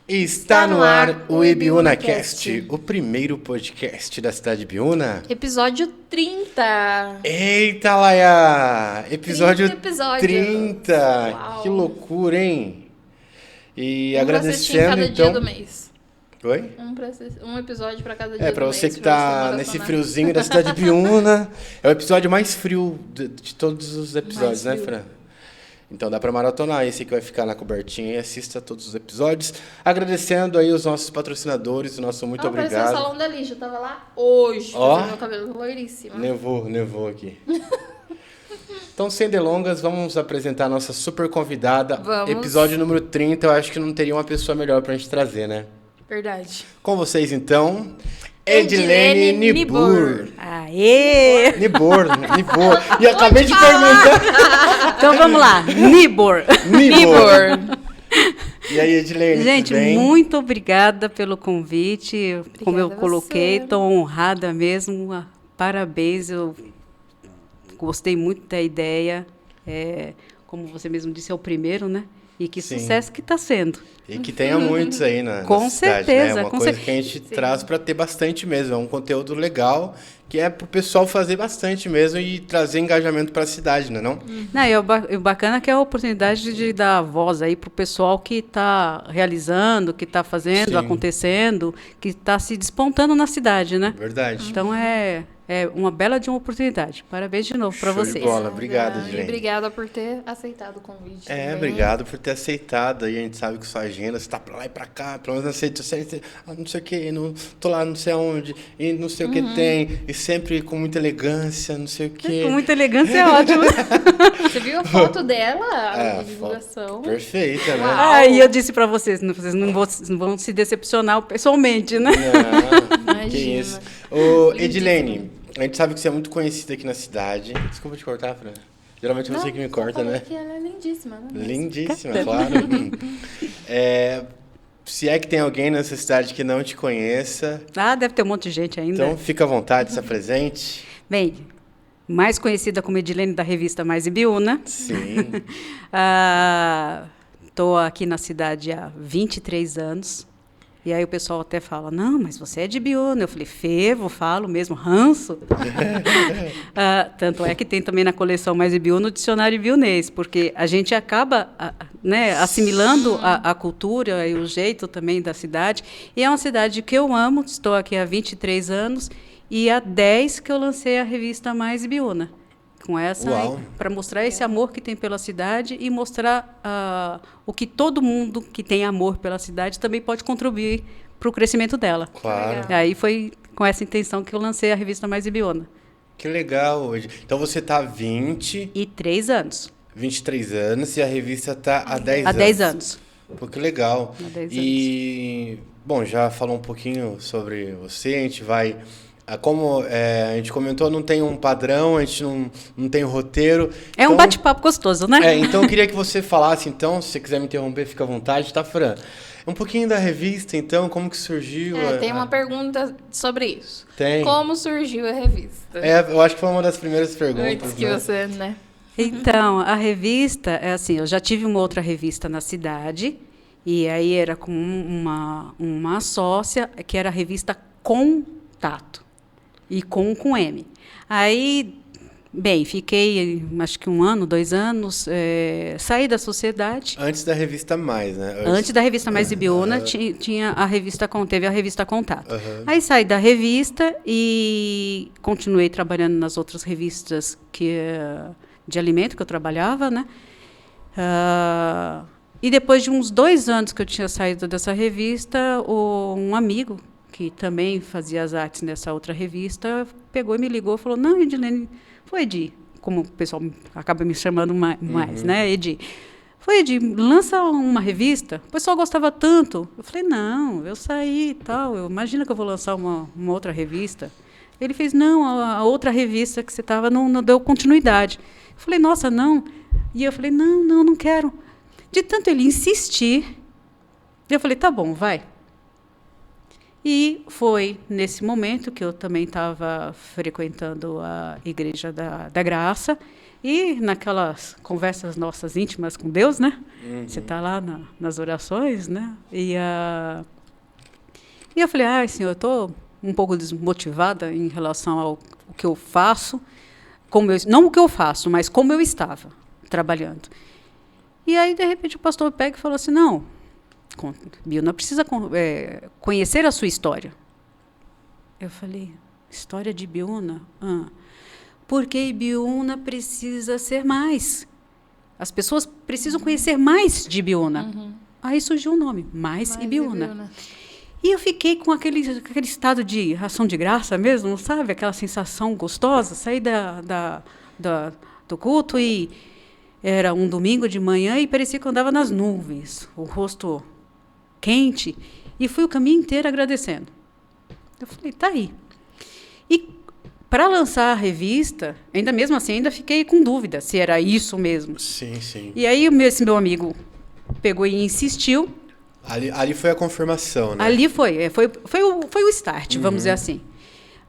Está no ar o IbiúnaCast, o primeiro podcast da cidade de Ibiúna. Episódio 30. Eita, Laia! Episódio 30 30. Uau. Que loucura, hein? E Um agradecendo, cada então... dia do mês. Oi? Um episódio para cada dia do mês. Pra você que pra tá você nesse maratonar. friozinho da cidade de Ibiúna, é o episódio mais frio de todos os episódios, né, Mais frio. Fran? Então dá pra maratonar, esse que vai ficar na cobertinha e assista todos os episódios. Agradecendo aí os nossos patrocinadores, o nosso muito Pareceu o obrigado. Salão da Lixa, eu tava lá hoje, Ó. fazendo meu cabelo loiríssimo. Nevou aqui. Então, sem delongas, vamos apresentar a nossa super convidada. Vamos. Episódio número 30, eu acho que não teria uma pessoa melhor pra gente trazer, né? Verdade. Com vocês, então, Edilene Nibur. Aê! Nibor. E acabei de perguntar. Então vamos lá, Nibor. Nibor. E aí, Edilene, Gente, tudo bem? muito obrigada pelo convite. Como eu Obrigada a coloquei, você. estou honrada mesmo. Parabéns, eu gostei muito da ideia. Como você mesmo disse, é o primeiro, né? E que Sim. sucesso que está sendo. E que tenha muitos aí na Com cidade, certeza, né? Uma com coisa cer- que a gente traz para ter bastante mesmo. É um conteúdo legal que é pro pessoal fazer bastante mesmo e trazer engajamento para a cidade, né, não? Não, e o bacana é que é a oportunidade de dar voz aí para o pessoal que está realizando, que está fazendo, Sim. acontecendo, que está se despontando na cidade, né? Verdade. Então é uma bela de uma oportunidade. Parabéns de novo para Show de vocês. bola. Obrigado, E Edilene. obrigada por ter aceitado o convite. também. Obrigado por ter aceitado. Aí a gente sabe que sua agenda, você tá pra lá e pra cá, pelo menos nas redes sociais, você, não sei o que, não, tô lá não sei aonde, e não sei o que tem, e sempre com muita elegância, não sei o que. Com muita elegância é ótimo. Você viu a foto dela? É, A divulgação. Perfeita, né? Uau. Ah, e eu disse para vocês não vão se decepcionar pessoalmente, né? Não, que Imagina. isso. Ô, Edilene, a gente sabe que você é muito conhecida aqui na cidade. Desculpa te cortar, Fran. Geralmente você que me corta, falou né? Que ela é lindíssima, né? Lindíssima, claro. Se é que tem alguém nessa cidade que não te conheça, Ah, deve ter um monte de gente ainda. então fica à vontade, se apresente. Bem, mais conhecida como Edilene da revista Mais Ibiúna. Sim. Estou aqui na cidade há 23 anos. E aí o pessoal até fala, não, mas você é de Ibiúna. Eu falei, fervo, falo mesmo, ranço. Tanto é que tem também na coleção Mais Ibiúna o dicionário ibiunês, porque a gente acaba assimilando a cultura e o jeito também da cidade. E é uma cidade que eu amo, estou aqui há 23 anos, e há 10 que eu lancei a revista Mais Ibiúna. Com essa, Uau. para mostrar esse amor que tem pela cidade e mostrar o que todo mundo que tem amor pela cidade também pode contribuir para o crescimento dela. Claro. Legal. Aí foi com essa intenção que eu lancei a revista Mais Ibiúna. Que legal hoje. Então você tá há 20, E 3 anos. 23 anos e a revista tá há 10 Há anos. 10 anos. Pô, que legal. Há 10 E, bom, já falou um pouquinho sobre você, a gente vai... Como a gente comentou, não tem um padrão, a gente não tem um roteiro. É um Então, bate-papo gostoso, né? Então eu queria que você falasse, então, se você quiser me interromper, fica à vontade, tá, Fran? Um pouquinho da revista, então, como que surgiu? Tem uma pergunta sobre isso. Tem. Como surgiu a revista? Eu acho que foi uma das primeiras perguntas, Antes que né? você, né? Então, a revista, é assim, eu já tive uma outra revista na cidade, e aí era com uma sócia, que era a revista Contato, e com M. Aí, bem, fiquei, acho que 1 ano, 2 anos, saí da sociedade. Antes da revista Mais, né? Antes da revista Mais Ibiúna, tinha teve a revista Contato. Aham. Aí saí da revista e continuei trabalhando nas outras revistas de alimento que eu trabalhava, né? E depois de uns 2 anos que eu tinha saído dessa revista, um amigo, que também fazia as artes nessa outra revista, pegou e me ligou e falou, não, Edilene, foi Edi, como o pessoal acaba me chamando mais, né, Edi. Foi, Edi, lança uma revista. O pessoal gostava tanto. Eu falei, não, eu saí e tal. Imagina que eu vou lançar uma outra revista. Ele fez, não, a outra revista que você estava não deu continuidade. Eu falei, nossa, não. E eu falei, não quero. De tanto ele insistir, eu falei, tá bom, vai. E foi nesse momento que eu também estava frequentando a Igreja da Graça. E naquelas conversas nossas íntimas com Deus, né? Você está lá nas orações, né? E eu falei, ai, Senhor, eu estou um pouco desmotivada em relação ao que eu faço, não o que eu faço, mas como eu estava trabalhando. E aí, de repente, o pastor pega e falou assim, não, Biúna precisa conhecer a sua história. Eu falei, história de Biúna? Porque Ibiúna precisa ser mais. As pessoas precisam conhecer mais de Ibiúna. Aí surgiu o nome, Mais Ibiúna. E eu fiquei com aquele estado de ação de graça mesmo, sabe? Aquela sensação gostosa. Saí do culto e era um domingo de manhã e parecia que eu andava nas nuvens. O rosto quente. E fui o caminho inteiro agradecendo. Eu falei, tá aí. E para lançar a revista, ainda mesmo assim, ainda fiquei com dúvida se era isso mesmo. Sim, sim. E aí esse meu amigo pegou e insistiu. Ali foi a confirmação, né? Ali foi o start, vamos dizer assim.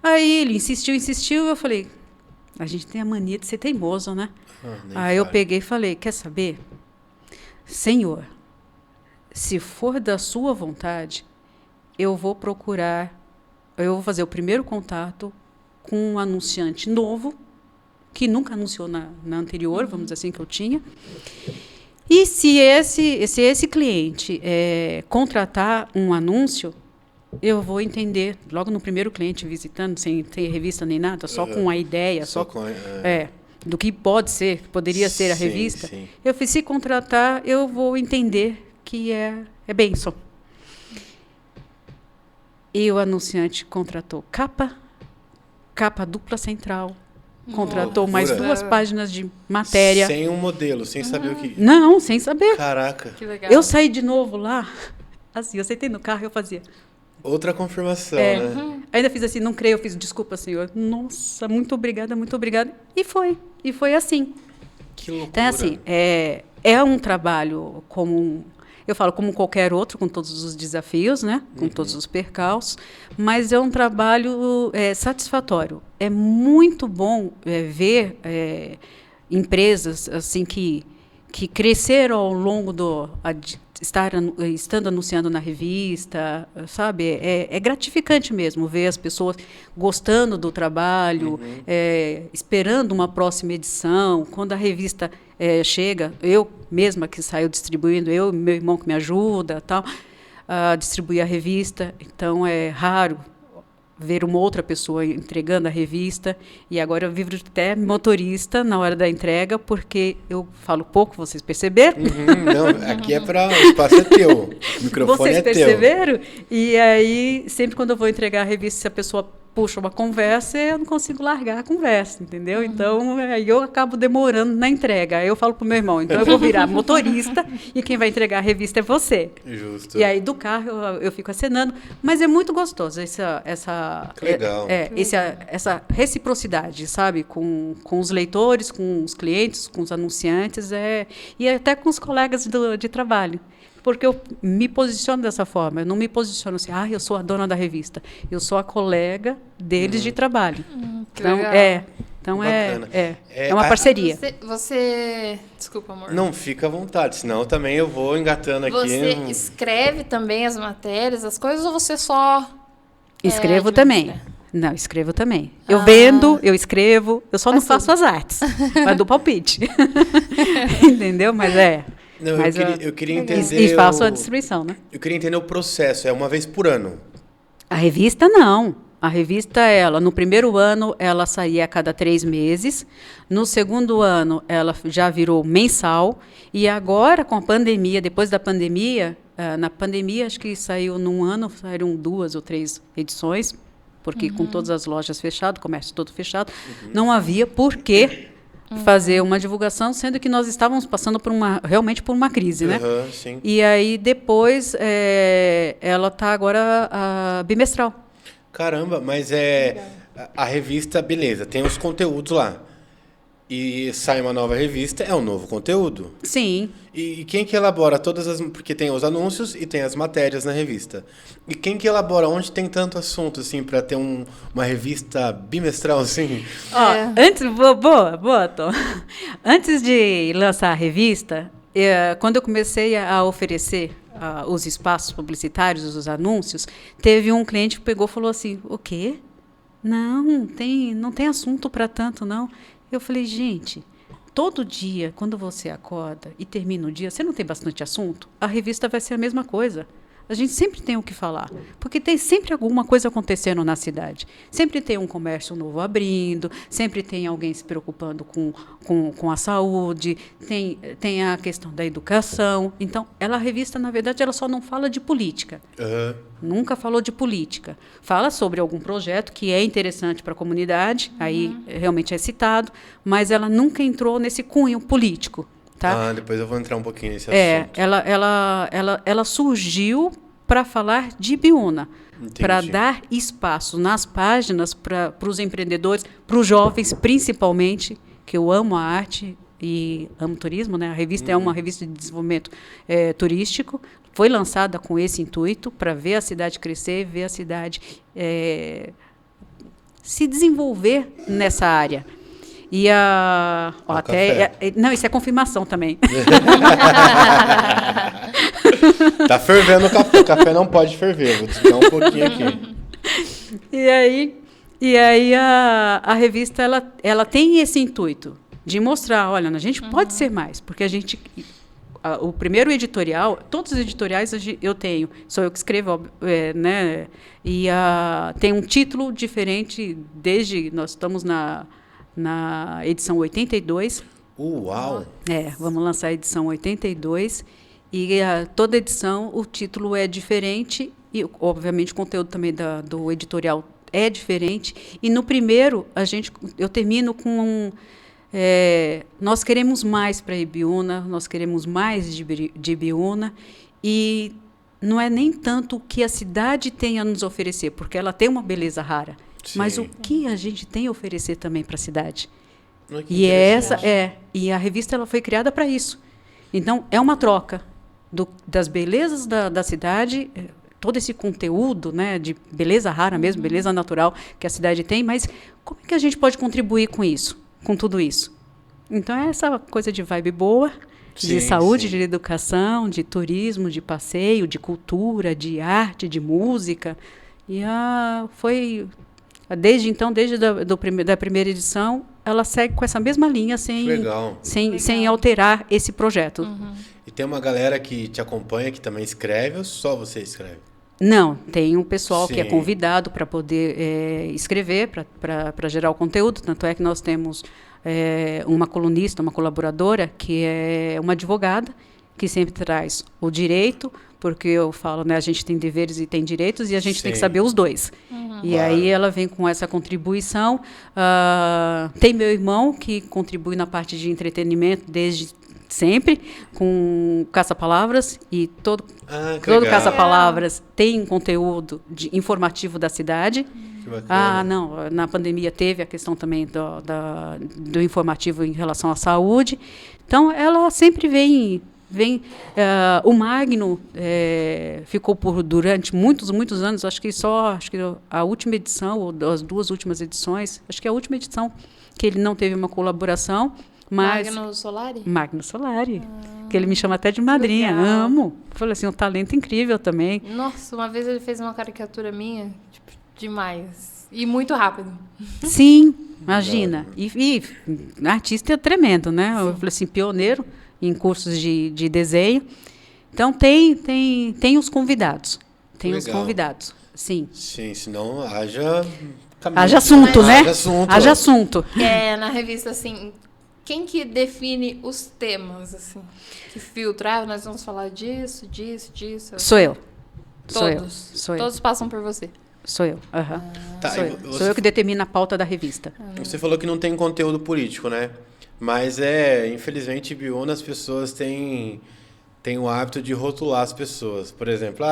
Aí ele insistiu, eu falei, a gente tem a mania de ser teimoso, né? Aí eu peguei e falei, quer saber? Senhor, se for da sua vontade, eu vou fazer o primeiro contato com um anunciante novo, que nunca anunciou na anterior, vamos dizer assim, que eu tinha. E se esse cliente contratar um anúncio, eu vou entender, logo no primeiro cliente visitando, sem ter revista nem nada, só com a ideia, do que poderia ser a revista. Sim. Eu falei, se contratar, eu vou entender que é bênção. E o anunciante contratou capa dupla central. Contratou mais 2 páginas de matéria. Sem um modelo, sem saber o que... Não, sem saber. Caraca. Que legal. Eu saí de novo lá, assim, eu sentei no carro e eu fazia... Outra confirmação, né? Ainda fiz assim, não creio, eu fiz, desculpa, Senhor. Nossa, muito obrigada, muito obrigada. E foi assim. Que loucura. Então, assim, é um trabalho eu falo como qualquer outro, com todos os desafios, né? Com todos os percalços, mas é um trabalho satisfatório. É muito bom ver empresas assim que cresceram ao longo estando anunciando na revista, sabe? É gratificante mesmo ver as pessoas gostando do trabalho, esperando uma próxima edição. Quando a revista chega, eu mesma que saio distribuindo, eu e meu irmão que me ajuda, tal, a distribuir a revista. Então, é raro ver uma outra pessoa entregando a revista. E agora eu vivo até motorista na hora da entrega, porque eu falo pouco, vocês perceberam? Não, aqui o espaço é teu, o microfone vocês é teu. Vocês perceberam? E aí, sempre quando eu vou entregar a revista, se a pessoa puxa uma conversa, eu não consigo largar a conversa, entendeu? Então, aí eu acabo demorando na entrega. Aí eu falo pro meu irmão, então eu vou virar motorista e quem vai entregar a revista é você. Justo. E aí do carro eu fico acenando, mas é muito gostoso legal. Essa reciprocidade, sabe? Com os leitores, com os clientes, com os anunciantes, e até com os colegas de trabalho. Porque eu me posiciono dessa forma. Eu não me posiciono assim, eu sou a dona da revista. Eu sou a colega deles de trabalho. Então, então é uma parceria. Desculpa, amor. Não, fica à vontade, senão também eu vou engatando aqui. Você escreve também as matérias, as coisas, ou você só... Escrevo também. Não, escrevo também. Eu vendo, eu escrevo, eu só não faço as artes. Mas do palpite. Entendeu? Mas Não, eu queria entender... E faço a distribuição, né? Eu queria entender o processo. É uma vez por ano? A revista, não. A revista, no primeiro ano, ela saía a cada 3 meses. No segundo ano, ela já virou mensal. E agora, com a pandemia, depois da pandemia, na pandemia, acho que saiu num ano, saíram 2 ou 3 edições, porque com todas as lojas fechadas, o comércio todo fechado, não havia por que fazer uma divulgação, sendo que nós estávamos passando realmente por uma crise, né? Sim. E aí, depois, ela está agora bimestral. Caramba, mas a revista, beleza, tem os conteúdos lá. E sai uma nova revista, é um novo conteúdo. Sim. E quem que elabora todas as... Porque tem os anúncios e tem as matérias na revista. E quem que elabora? Onde tem tanto assunto, assim, pra ter uma revista bimestral, assim? Ó, antes, boa, Tom. Antes de lançar a revista, quando eu comecei a oferecer os espaços publicitários, os anúncios, teve um cliente que pegou e falou assim, o quê? Não tem assunto para tanto, não. Eu falei, gente, todo dia, quando você acorda e termina o dia, você não tem bastante assunto? A revista vai ser a mesma coisa. A gente sempre tem o que falar, porque tem sempre alguma coisa acontecendo na cidade. Sempre tem um comércio novo abrindo, sempre tem alguém se preocupando com a saúde, tem a questão da educação. Então, a revista, na verdade, ela só não fala de política. Uhum. Nunca falou de política. Fala sobre algum projeto que é interessante para a comunidade, aí realmente é citado, mas ela nunca entrou nesse cunho político. Tá? Depois eu vou entrar um pouquinho nesse assunto. Ela surgiu para falar de Ibiúna, para dar espaço nas páginas para os empreendedores, para os jovens, principalmente, que eu amo a arte e amo turismo, né? A revista é uma revista de desenvolvimento turístico, foi lançada com esse intuito, para ver a cidade crescer, ver a cidade se desenvolver nessa área. E não, isso é confirmação também. Tá fervendo o café. O café não pode ferver. Vou desligar um pouquinho aqui. E aí a revista ela tem esse intuito de mostrar, olha, a gente pode ser mais, porque a gente o primeiro editorial, todos os editoriais eu tenho, sou eu que escrevo, né? E tem um título diferente desde nós estamos na edição 82. Uau! Vamos lançar a edição 82. E toda edição, o título é diferente. E, obviamente, o conteúdo também do editorial é diferente. E no primeiro, eu termino com... nós queremos mais para Ibiúna, nós queremos mais de Ibiúna. E não é nem tanto o que a cidade tem a nos oferecer, porque ela tem uma beleza rara. Sim. Mas o que a gente tem a oferecer também para a cidade? E a revista ela foi criada para isso. Então, é uma troca das belezas da cidade, todo esse conteúdo, né, de beleza rara mesmo, beleza natural que a cidade tem, mas como é que a gente pode contribuir com isso, com tudo isso? Então, é essa coisa de vibe boa, de saúde, de educação, de turismo, de passeio, de cultura, de arte, de música. E foi... Desde da primeira edição, ela segue com essa mesma linha, sem alterar esse projeto. E tem uma galera que te acompanha, que também escreve, ou só você escreve? Não, tem um pessoal que é convidado para poder escrever, para gerar o conteúdo. Tanto é que nós temos uma colunista, uma colaboradora, que é uma advogada, que sempre traz o direito, porque eu falo, né, a gente tem deveres e tem direitos, e a gente tem que saber os dois. E aí ela vem com essa contribuição. Tem meu irmão, que contribui na parte de entretenimento desde sempre, com Caça-Palavras, e todo Caça-Palavras tem conteúdo informativo da cidade. Não, na pandemia teve a questão também do informativo em relação à saúde. Então, ela sempre vem o Magno ficou durante muitos anos, acho que a última edição, ou as duas últimas edições, acho que é a última edição que ele não teve uma colaboração, mas... Magno Solari, que ele me chama até de madrinha, amo. Falei assim, um talento incrível também. Nossa, uma vez ele fez uma caricatura minha, tipo, demais, e muito rápido. Sim, imagina, e artista é tremendo, né? Eu falei assim, pioneiro em cursos de desenho. Então, tem os convidados. Os convidados, sim. Sim, senão haja assunto, né? Haja assunto. Na revista, assim, quem que define os temas, assim? Que filtra? Nós vamos falar disso. Sou eu. Todos passam por você. Sou eu. Sou eu que determino a pauta da revista. Você falou que não tem conteúdo político, né? Mas infelizmente, Ibiúna, as pessoas têm tem o hábito de rotular as pessoas. Por exemplo,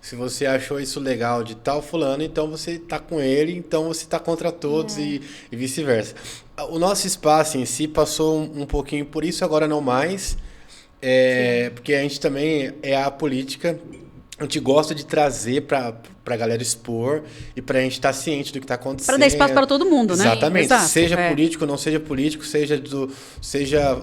se você achou isso legal de tal fulano, então você está com ele, então você está contra todos e vice-versa. O nosso espaço em si passou um pouquinho por isso, agora não mais, porque a gente também é a política. A gente gosta de trazer para a galera expor e para a gente estar ciente do que está acontecendo. Para dar espaço para todo mundo, né? Exatamente. Exato, seja político, não seja político,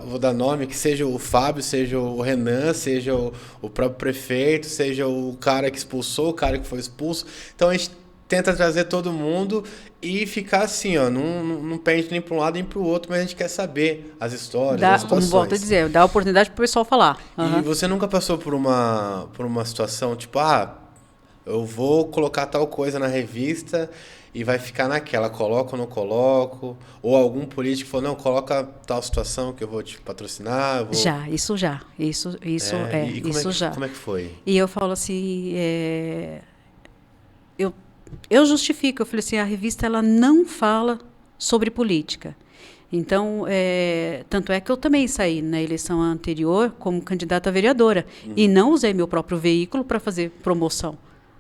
vou dar nome, que seja o Fábio, seja o Renan, seja o próprio prefeito, seja o cara que expulsou, o cara que foi expulso. Então a gente tenta trazer todo mundo e ficar assim, ó, não pende nem para um lado nem para o outro, mas a gente quer saber as histórias, as situações. Como volto a dizer, dá oportunidade para o pessoal falar. E você nunca passou por uma situação tipo, eu vou colocar tal coisa na revista e vai ficar naquela, coloco ou não coloco? Ou algum político falou, não, coloca tal situação que eu vou te patrocinar? Eu vou... Isso já. Isso já. Como é que foi? E eu falo assim, eu justifico, eu falei assim, a revista ela não fala sobre política. Então, tanto é que eu também saí na eleição anterior como candidata a vereadora e não usei meu próprio veículo para fazer promoção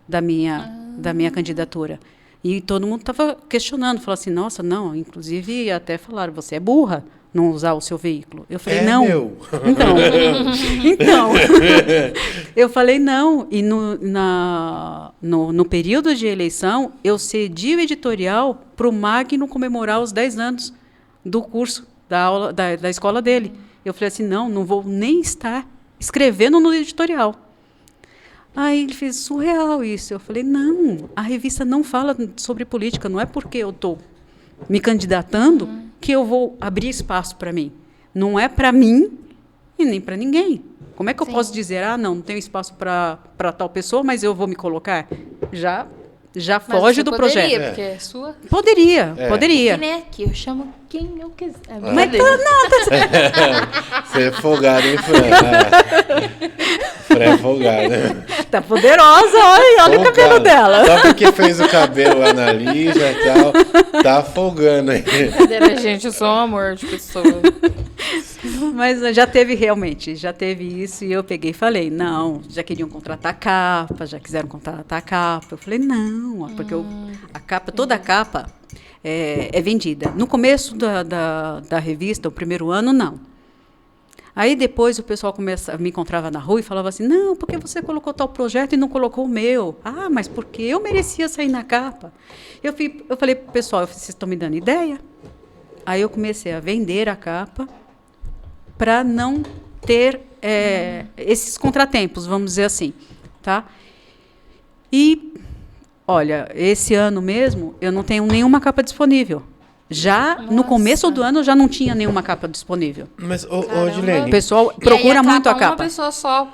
da minha candidatura. E todo mundo estava questionando, falou assim, nossa, não, inclusive até falaram, você é burra não usar o seu veículo. Eu falei, não. Meu. Então, eu falei não. E no período de eleição, eu cedi o editorial para o Magno comemorar os 10 anos do curso, da escola dele. Eu falei assim, não vou nem estar escrevendo no editorial. Aí ele fez surreal isso. Eu falei, não, a revista não fala sobre política, não é porque eu estou me candidatando que eu vou abrir espaço para mim. Não é para mim e nem para ninguém. Como é que eu posso dizer, não tenho espaço para tal pessoa, mas eu vou me colocar? Já foge do projeto. Poderia, porque é sua? Poderia. Que nem aqui, eu chamo quem eu quiser. Mas Você é folgado, hein, Fran? Fran é folgada. Tá poderosa, olha o cabelo dela. Só porque fez o cabelo lá na Lígia e tal, tá folgando aí. Brincadeira, gente, eu sou um amor de pessoa. Mas já teve isso e eu peguei e falei, não, já queriam contratar a capa, já quiseram contratar a capa. Eu falei, não, porque a capa, toda a capa é vendida. No começo da revista, o primeiro ano, não. Aí depois o pessoal me encontrava na rua e falava assim, não, porque você colocou tal projeto e não colocou o meu? Mas porque eu merecia sair na capa. Eu falei pro pessoal, vocês estão me dando ideia? Aí eu comecei a vender a capa para não ter esses contratempos, vamos dizer assim, tá? E, olha, esse ano mesmo, eu não tenho nenhuma capa disponível. No começo do ano, eu já não tinha nenhuma capa disponível. Mas, Dilene... O pessoal procura muito a capa. Uma pessoa só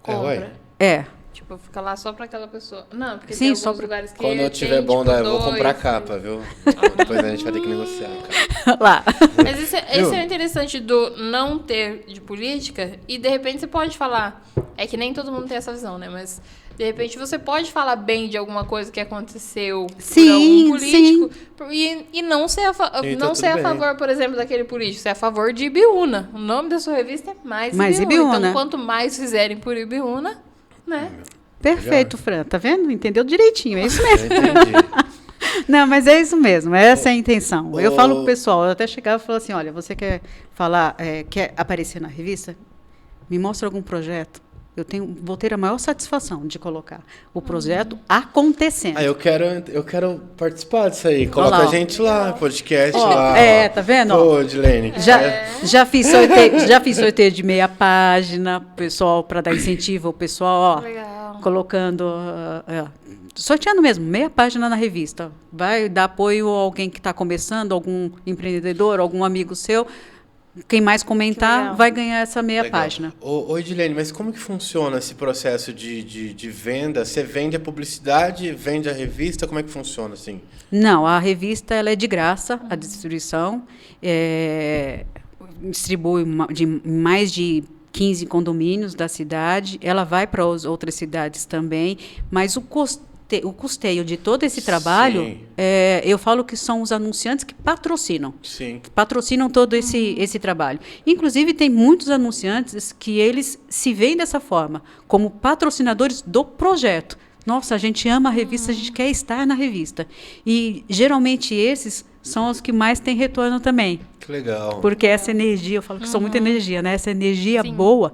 compra. É. Tipo, fica lá só pra aquela pessoa. Não, porque sim, tem alguns lugares que quando eu tiver tem, bom, tipo, eu vou comprar a capa, viu? Depois a gente vai ter que negociar, cara. Lá. Mas isso é interessante do não ter de política e, de repente, você pode falar... É que nem todo mundo tem essa visão, né? Mas, de repente, você pode falar bem de alguma coisa que aconteceu por algum político e não ser a favor, por exemplo, daquele político. Ser a favor de Ibiúna. O nome da sua revista é Mais Ibiúna. Então, quanto mais fizerem por Ibiúna, né? Perfeito, Fran. Tá vendo? Entendeu direitinho. É isso mesmo. Entendi. Não, mas é isso mesmo. Essa é a intenção. Eu falo pro pessoal, eu até chegava e falava assim, olha, você quer falar, quer aparecer na revista? Me mostra algum projeto. Vou ter a maior satisfação de colocar o projeto acontecendo. Eu quero participar disso aí. Coloca a gente lá, podcast lá. Tá vendo? Pô, Dilene. Já fiz sorteio de meia página, pessoal, para dar incentivo ao pessoal, colocando, sorteando mesmo, meia página na revista. Vai dar apoio a alguém que está começando, algum empreendedor, algum amigo seu. Quem mais comentar vai ganhar essa meia página. Oi, Dilene, mas como que funciona esse processo de venda? Você vende a publicidade, vende a revista? Como é que funciona assim? Não, a revista ela é de graça, a distribuição. Distribui mais de 15 condomínios da cidade. Ela vai para as outras cidades também, mas o o custeio de todo esse trabalho, Sim. eu falo que são os anunciantes que patrocinam. Sim. Patrocinam todo esse trabalho. Inclusive, tem muitos anunciantes que eles se veem dessa forma, como patrocinadores do projeto. Nossa, a gente ama a revista, a gente quer estar na revista. E, geralmente, esses são os que mais têm retorno também. Que legal. Porque essa energia, eu falo que sou muita energia, né? Essa energia Sim. boa,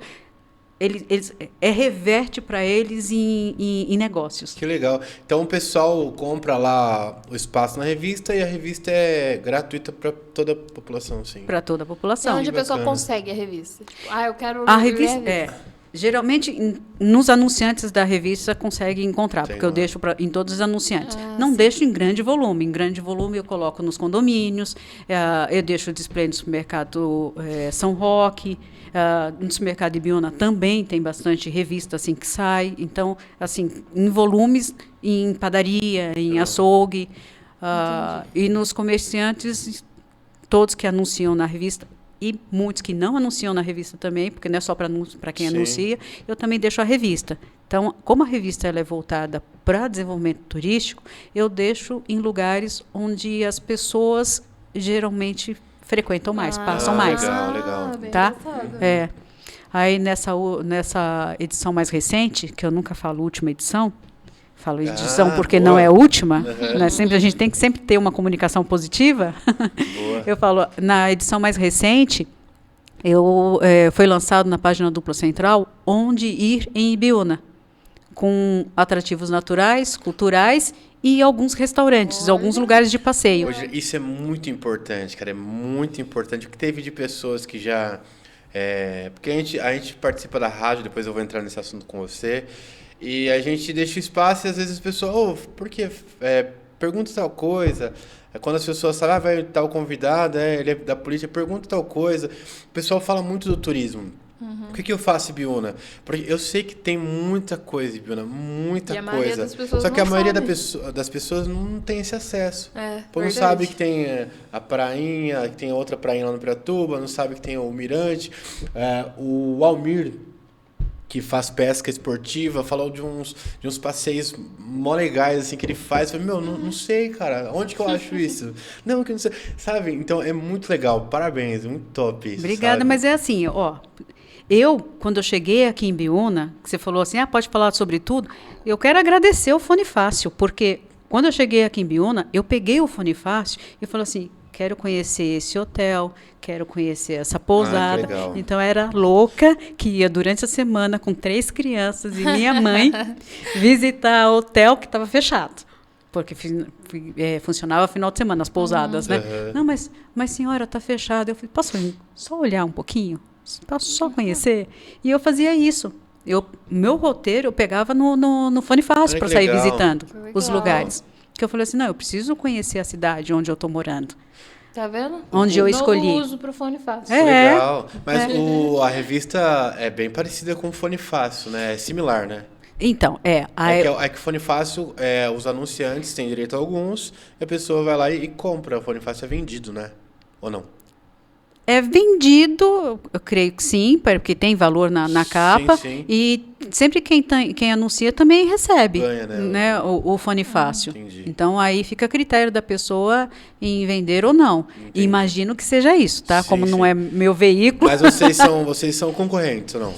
reverte para eles em negócios. Que legal. Então o pessoal compra lá o espaço na revista e a revista é gratuita para toda a população, sim. Para toda a Então, população. onde a pessoa bacana. consegue a revista? Tipo, eu quero A ler revista, geralmente, nos anunciantes da revista consegue encontrar, Tem porque eu lá. deixo em todos os anunciantes. Não sim. deixo em grande volume. Em grande volume eu coloco nos condomínios, eu deixo o display no supermercado São Roque, no supermercado Ibiúna também tem bastante revista assim que sai. Então, assim, em volumes, em padaria, em açougue, e nos comerciantes, todos que anunciam na revista, e muitos que não anunciam na revista também, porque não é só para quem Sim. anuncia, eu também deixo a revista. Então, como a revista ela é voltada para desenvolvimento turístico, eu deixo em lugares onde as pessoas geralmente frequentam mais, passam mais. Legal. Bem Tá? engraçado. Aí, nessa edição mais recente, que eu nunca falo última edição, falo edição porque boa. não é a última, né? A gente tem que sempre ter uma comunicação positiva. Boa. Eu falo, na edição mais recente, foi lançado na página Dupla Central, Onde Ir em Ibiúna, com atrativos naturais, culturais e alguns restaurantes, alguns lugares de passeio. Hoje, isso é muito importante, cara. É muito importante. O que teve de pessoas que já... porque a gente participa da rádio, depois eu vou entrar nesse assunto com você, e a gente deixa o espaço e às vezes as pessoas... por que? Pergunta tal coisa. Quando as pessoas sabem, vai tal convidado, ele é da polícia, pergunta tal coisa. O pessoal fala muito do turismo. O que eu faço em Ibiúna? Porque eu sei que tem muita coisa em Ibiúna, muita E a maioria coisa. das pessoas Só que a não maioria sabe. das pessoas não tem esse acesso. Pô, não Verdade. sabe que tem a prainha, que tem outra prainha lá no Piratuba, não sabe que tem o Mirante. O Almir, que faz pesca esportiva, falou de uns passeios mó legais, assim, que ele faz. Eu falei, não sei, cara, onde que eu acho isso? Não, que não sei. Sabe? Então, é muito legal. Parabéns, muito top isso. Obrigada, sabe? mas é assim, quando eu cheguei aqui em Ibiúna, que você falou assim, pode falar sobre tudo, eu quero agradecer o Fone Fácil, porque quando eu cheguei aqui em Ibiúna, eu peguei o Fone Fácil e falei assim, quero conhecer esse hotel, quero conhecer essa pousada. que legal. Então, era louca que ia durante a semana com 3 crianças e minha mãe visitar o hotel que estava fechado. Porque funcionava final de semana, as pousadas, né? Uhum. Não, mas senhora, está fechado. Eu falei, posso só olhar um pouquinho? Posso só conhecer? E eu fazia isso. Meu roteiro eu pegava no Fone Fácil Olha para que sair legal. visitando Que os legal. lugares. Que eu falei assim, não, eu preciso conhecer a cidade onde eu estou morando. Tá vendo? Onde eu escolhi. Novo uso pro Fone Fácil. Legal. Mas a revista é bem parecida com o Fone Fácil, né? É similar, né? Então, É que o Fone Fácil, os anunciantes têm direito a alguns, e a pessoa vai lá e compra. O Fone Fácil é vendido, né? Ou não? é vendido, eu creio que sim, porque tem valor na capa. Sim. E sempre quem anuncia também recebe. Ganha, né? Né, o Fone Fácil. Entendi. Então, aí fica a critério da pessoa em vender ou não. Entendi. Imagino que seja isso, tá? Sim, Como não sim. é meu veículo. Mas vocês são concorrentes, ou não?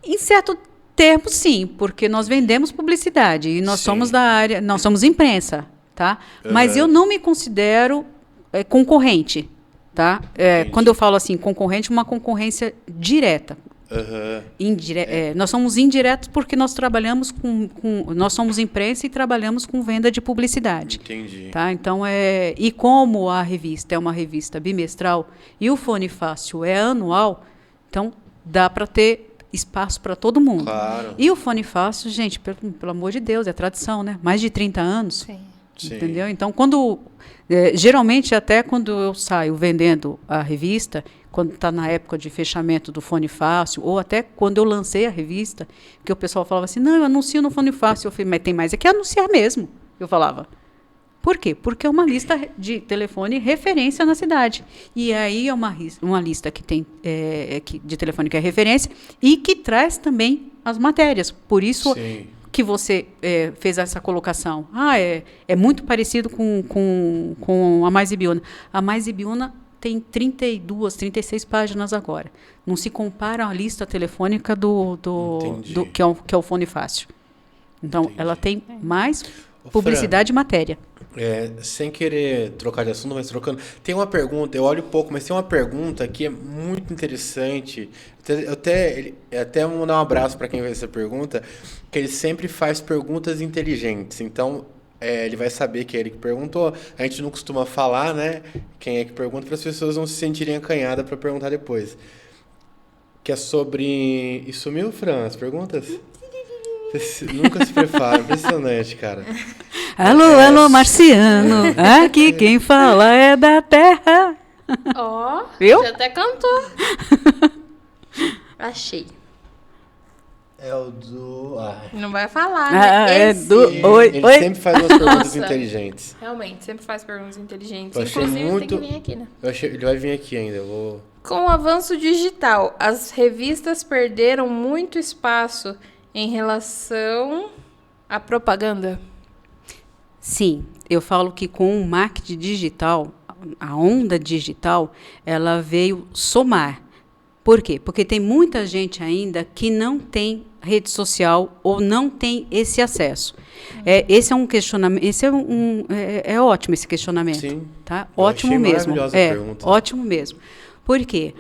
Em certo termo, sim, porque nós vendemos publicidade e nós Sim. somos da área, nós somos imprensa, tá? Mas Aham. eu não me considero concorrente, tá? Entendi. Quando eu falo assim, concorrente, uma concorrência direta. Aham. Nós somos indiretos porque nós trabalhamos nós somos imprensa e trabalhamos com venda de publicidade. Entendi. Tá? Então, e como a revista é uma revista bimestral e o Fone Fácil é anual, então dá para ter espaço para todo mundo. Claro. E o Fone Fácil, gente, pelo amor de Deus, é tradição, né? Mais de 30 anos. Sim. Sim. Entendeu? Então, geralmente, até quando eu saio vendendo a revista, quando está na época de fechamento do Fone Fácil, ou até quando eu lancei a revista, que o pessoal falava assim, não, eu anuncio no Fone Fácil. Eu falei, mas tem mais é que anunciar mesmo. Eu falava. Por quê? Porque é uma lista de telefone referência na cidade. E aí é uma lista que tem de telefone que é referência e que traz também as matérias. Por isso, Sim. que você fez essa colocação. É muito parecido com a Mais Ibiúna. A Mais Ibiúna tem 32, 36 páginas agora. Não se compara à lista telefônica do que é o Fone Fácil. Então, Entendi. ela tem mais publicidade e matéria. Sem querer trocar de assunto, mas trocando. Tem uma pergunta, eu olho pouco, mas tem uma pergunta que é muito interessante. Eu até vou mandar um abraço para quem fez essa pergunta, que ele sempre faz perguntas inteligentes. Então, ele vai saber que é ele que perguntou. A gente não costuma falar, né? Quem é que pergunta, para as pessoas não se sentirem acanhadas para perguntar depois. Que é sobre. E sumiu, Fran, as perguntas? Você nunca se prepara, impressionante, cara. Alô, marciano, aqui quem fala é da Terra. Ó, Viu? você até cantou. Achei. É o do... Não vai falar, né? É Esse, do... Ele Oi. sempre faz umas perguntas Nossa. inteligentes. realmente, sempre faz perguntas inteligentes. Eu achei Inclusive, muito- tem que vir aqui, né? Ele vai vir aqui ainda, eu vou... Com o avanço digital, as revistas perderam muito espaço em relação à propaganda? Sim, eu falo que com o marketing digital, a onda digital, ela veio somar. Por quê? Porque tem muita gente ainda que não tem rede social ou não tem esse acesso. Esse é um questionamento, é ótimo esse questionamento. Sim. Tá? Eu Ótimo achei mesmo. maravilhosa a pergunta. Ótimo mesmo. Por quê?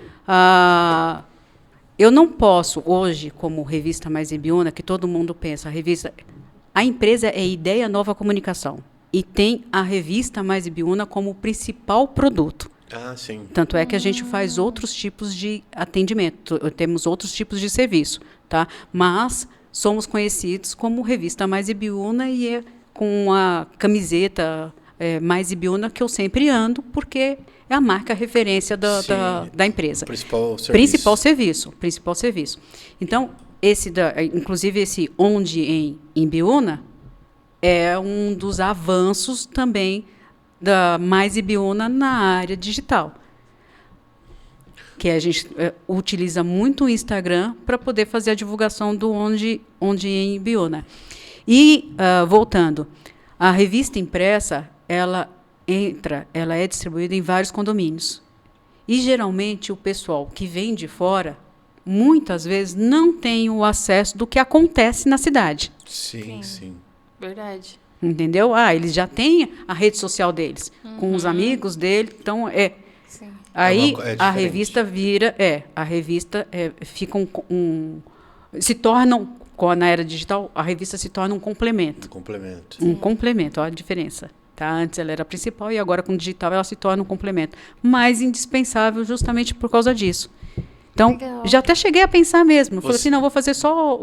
Eu não posso, hoje, como revista Mais Ibiúna, que todo mundo pensa, a empresa é Ideia Nova Comunicação e tem a revista Mais Ibiúna como principal produto. Ah, sim. Tanto é que a gente faz outros tipos de atendimento, temos outros tipos de serviço, tá? Mas somos conhecidos como Revista Mais Ibiúna e é com a camiseta Mais Ibiúna que eu sempre ando, porque é a marca referência Sim. da empresa. Principal serviço. Principal serviço. Então, inclusive esse Onde em Ibiúna é um dos avanços também da Mais Ibiúna na área digital. Que a gente utiliza muito o Instagram para poder fazer a divulgação do Onde em Ibiúna. E, voltando, a revista impressa, ela é distribuída em vários condomínios. E, geralmente, o pessoal que vem de fora, muitas vezes, não tem o acesso do que acontece na cidade. Sim. Verdade. Entendeu? Eles já têm a rede social deles, com os amigos dele. Então, Sim. aí diferente. a revista fica se torna, na era digital, a revista se torna um complemento. Complemento. Um complemento, olha a diferença. Tá? Antes ela era a principal e agora com o digital ela se torna um complemento. Mas indispensável justamente por causa disso. Então, Legal. já até cheguei a pensar mesmo. Falei assim, não, vou fazer só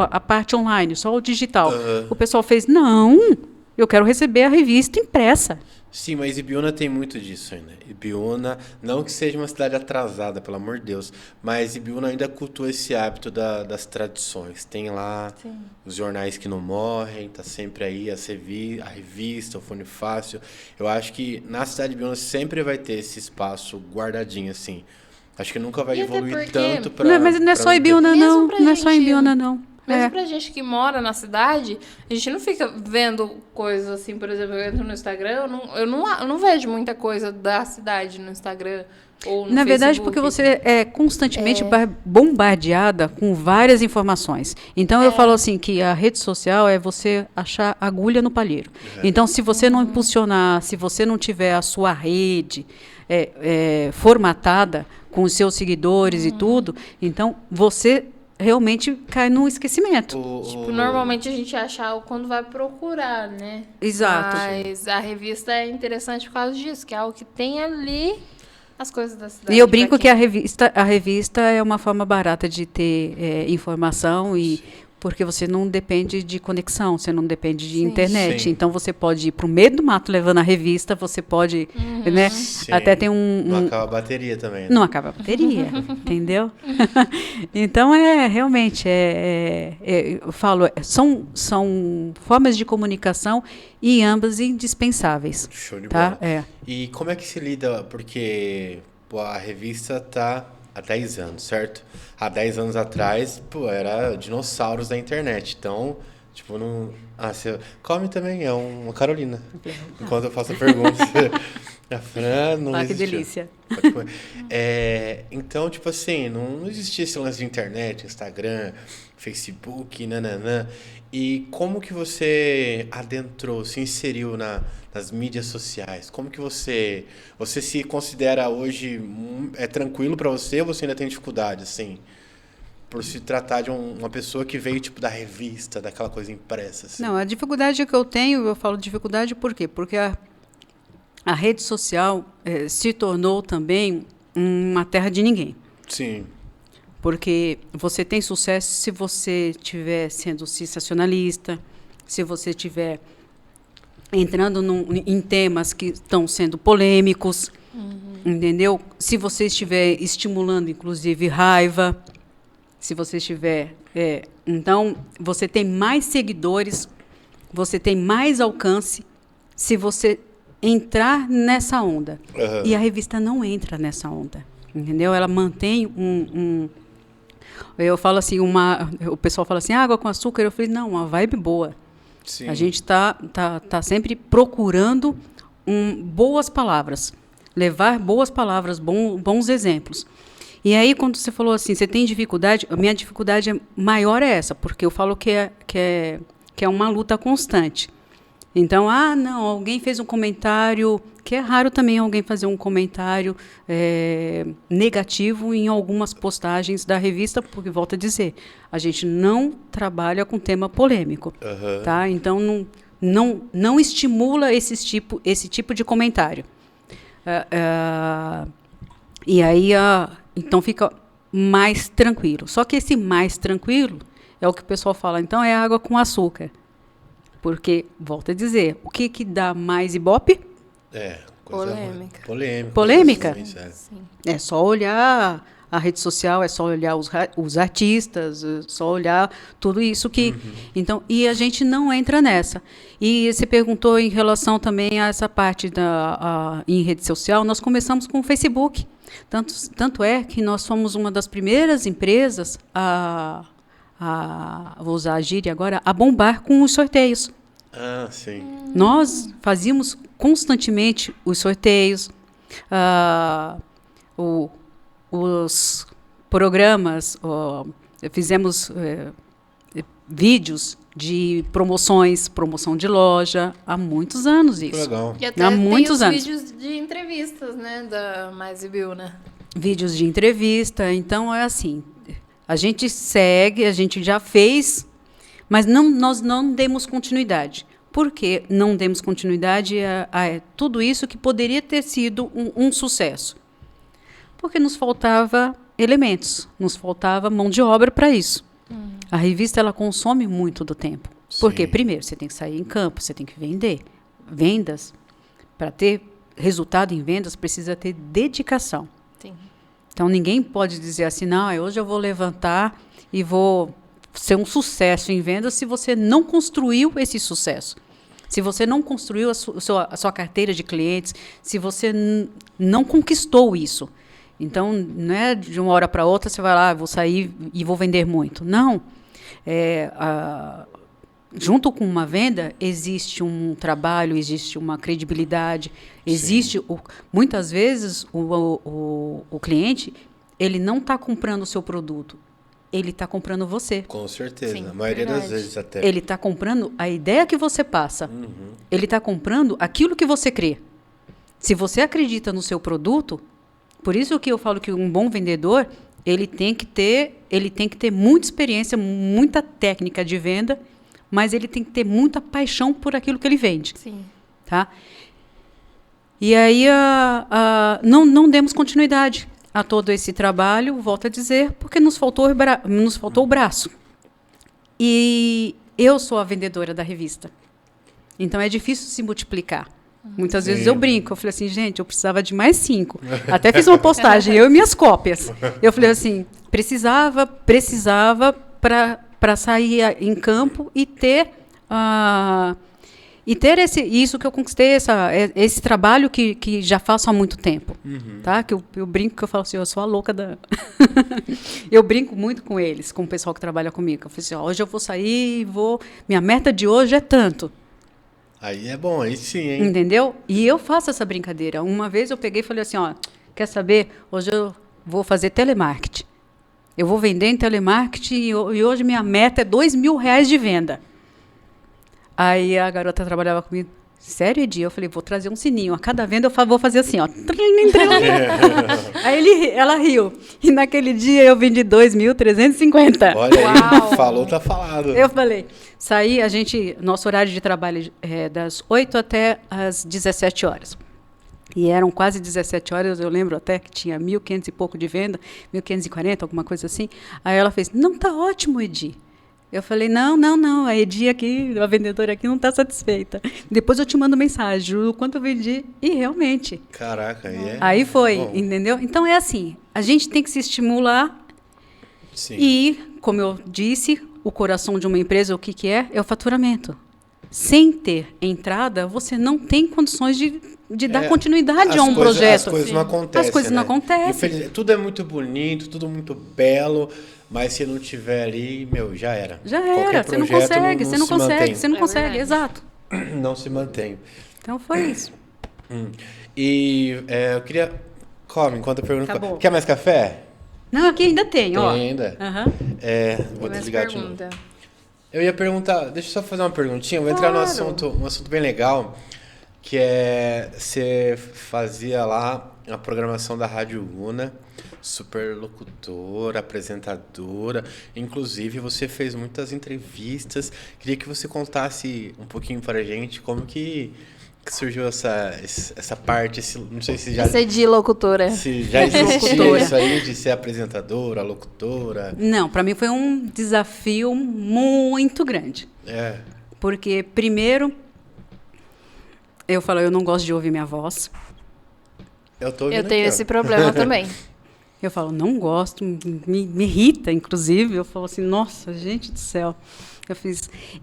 a parte online, só o digital. O pessoal fez, não, eu quero receber a revista impressa. Sim, mas Ibiúna tem muito disso ainda. Ibiúna, não que seja uma cidade atrasada, pelo amor de Deus, mas Ibiúna ainda cultua esse hábito das tradições. Tem lá os jornais que não morrem, tá sempre aí a revista, o Fone Fácil. Eu acho que na cidade de Ibiúna sempre vai ter esse espaço guardadinho, assim. Acho que nunca vai E até evoluir porque- tanto para... Mas não é só Ibiúna, Mesmo não. pra Não é só gente- Ibiúna, não. Mesmo pra gente que mora na cidade, a gente não fica vendo coisas assim, por exemplo, eu entro no Instagram, eu não vejo muita coisa da cidade no Instagram ou no Na verdade, Facebook. porque você é constantemente bombardeada com várias informações. Então, eu falo assim que a rede social é você achar agulha no palheiro. Então, se você não impulsionar, se você não tiver a sua rede formatada com os seus seguidores e tudo, então você realmente cai no esquecimento. Normalmente a gente acha quando vai procurar, né? Exato. Mas a revista é interessante por causa disso, que é algo que tem ali as coisas da cidade. E eu brinco pra que a revista é uma forma barata de ter informação porque você não depende de conexão, você não depende de internet. Sim. Então você pode ir para o meio do mato levando a revista, você pode, né? Sim. Até tem Não acaba a bateria também. Né? Não acaba a bateria, entendeu? Então, realmente, eu falo, são formas de comunicação e ambas indispensáveis. Show de Tá? bola. E como é que se lida? Porque a revista tá há 10 anos, certo? Há 10 anos atrás, pô, era dinossauros da internet. Então, tipo, não... Ah, você come também, é uma Carolina. Enquanto eu faço a pergunta. A Fran não que existiu. delícia. Pode comer. Então, tipo assim, não existia esse lance de internet, Instagram, Facebook, nananã. E como que você adentrou, se inseriu nas mídias sociais? Como que você se considera hoje tranquilo para você ou você ainda tem dificuldade, assim? Por se tratar de uma pessoa que veio, tipo, da revista, daquela coisa impressa, assim. Não, a dificuldade que eu tenho, eu falo dificuldade por quê? Porque a rede social se tornou também uma terra de ninguém. Sim. Porque você tem sucesso se você estiver sendo sensacionalista, se você estiver entrando em temas que estão sendo polêmicos, entendeu? Se você estiver estimulando, inclusive, raiva, se você estiver... então, você tem mais seguidores, você tem mais alcance se você entrar nessa onda. Uhum. E a revista não entra nessa onda, entendeu? Ela mantém eu falo assim, o pessoal fala assim, água com açúcar. Eu falei, não, uma vibe boa. Sim. A gente tá sempre procurando boas palavras, levar boas palavras, bons exemplos. E aí, quando você falou assim, você tem dificuldade, a minha dificuldade maior é essa, porque eu falo que é uma luta constante. Então, não, alguém fez um comentário, que é raro também alguém fazer um comentário negativo em algumas postagens da revista, porque, volto a dizer, a gente não trabalha com tema polêmico, tá? Então, não estimula esse tipo de comentário. E aí, então, fica mais tranquilo. Só que esse mais tranquilo é o que o pessoal fala, então, é água com açúcar. Porque, volto a dizer, o que dá mais ibope? Polêmica. Sim. É só olhar a rede social, é só olhar os artistas, é só olhar tudo isso que... Então, e a gente não entra nessa. E você perguntou em relação também a essa parte em rede social, nós começamos com o Facebook. Tanto é que nós fomos uma das primeiras empresas vou usar a gíria agora, a bombar com os sorteios. Sim. Nós fazíamos constantemente os sorteios, os programas, fizemos vídeos de promoção de loja, há muitos anos isso. Legal. E até Há tem muitos os anos. vídeos de entrevistas, né, da Mais e Bill, né? Vídeos de entrevista, então é assim, a gente segue, a gente já fez, mas nós não demos continuidade. Por que não demos continuidade a tudo isso que poderia ter sido um sucesso? Porque nos faltava elementos, nos faltava mão de obra para isso. A revista ela consome muito do tempo. Porque, primeiro, você tem que sair em campo, você tem que vender. Vendas, para ter resultado em vendas, precisa ter dedicação. Sim. Então, ninguém pode dizer assim, não, hoje eu vou levantar e vou ser um sucesso em vendas se você não construiu esse sucesso. Se você não construiu a sua carteira de clientes, se você não conquistou isso. Então, não é de uma hora para outra, você vai lá, vou sair e vou vender muito. Não. Junto com uma venda, existe um trabalho, existe uma credibilidade, existe... muitas vezes, o cliente, ele não está comprando o seu produto, ele está comprando você. Com certeza, Sim, a maioria das verdade. vezes até. Ele está comprando a ideia que você passa. Ele está comprando aquilo que você crê. Se você acredita no seu produto, por isso que eu falo que um bom vendedor, ele tem que ter muita experiência, muita técnica de venda, mas ele tem que ter muita paixão por aquilo que ele vende. Sim. Tá? E aí não demos continuidade a todo esse trabalho, volto a dizer, porque nos faltou o braço. E eu sou a vendedora da revista. Então é difícil se multiplicar. Muitas vezes eu brinco, eu falei assim, gente, eu precisava de mais 5. Até fiz uma postagem, eu e minhas cópias. Eu falei assim, precisava para sair em campo e ter E ter isso que eu conquistei, esse trabalho que já faço há muito tempo. Tá? Que eu brinco, que eu falo assim, eu sou a louca da... Eu brinco muito com eles, com o pessoal que trabalha comigo. Eu falo assim, hoje eu vou sair e vou... Minha meta de hoje é tanto. Aí é bom, aí sim, hein? Entendeu? E eu faço essa brincadeira. Uma vez eu peguei e falei assim, ó, quer saber? Hoje eu vou fazer telemarketing. Eu vou vender em telemarketing e hoje minha meta é R$2.000 de venda. Aí a garota trabalhava comigo. Sério, Edi? Eu falei, vou trazer um sininho. A cada venda eu vou fazer assim, ó. Aí ela riu. E naquele dia eu vendi 2.350. Olha Uau. aí, falou, tá falado. Eu falei, nosso horário de trabalho é das 8 até as 17 horas. E eram quase 17 horas, eu lembro até que tinha 1.500 e pouco de venda, 1.540, alguma coisa assim. Aí ela fez, não, tá ótimo, Edi. Eu falei, não, a Edi aqui, a vendedora aqui não está satisfeita. Depois eu te mando mensagem, o quanto eu vendi. E realmente. Caraca, Aí foi, bom. entendeu? Então é assim, a gente tem que se estimular. Sim. E, como eu disse, o coração de uma empresa, o que é? É o faturamento. Sem ter entrada, você não tem condições de dar continuidade a um projeto. As coisas não acontecem. As coisas não acontecem. Infelizmente, tudo é muito bonito, tudo muito belo, mas se não tiver ali, já era. Já Qualquer era, você não projeto consegue, você não se consegue, mantém. você não consegue, verdade. exato. Não se mantém. Então foi isso. E eu queria... Come, enquanto eu pergunto... Acabou. Quer mais café? Não, aqui ainda tem, ó. Tem ainda. Aham. Vou Mais desligar de novo. pergunta. Eu ia perguntar, deixa eu só fazer uma perguntinha, vou entrar no assunto, um assunto bem legal, que você fazia lá a programação da Rádio Una, super locutora, apresentadora, inclusive você fez muitas entrevistas, queria que você contasse um pouquinho pra gente como que surgiu essa parte, não sei se já... Você é de locutora. Se já existia Locutora. isso aí de ser apresentadora, locutora. Não, para mim foi um desafio muito grande. Porque, primeiro, eu não gosto de ouvir minha voz. Eu tô ouvindo Eu tenho aqui, ó. esse problema também. Eu falo, não gosto, me irrita, inclusive. Eu falo assim, nossa, gente do céu.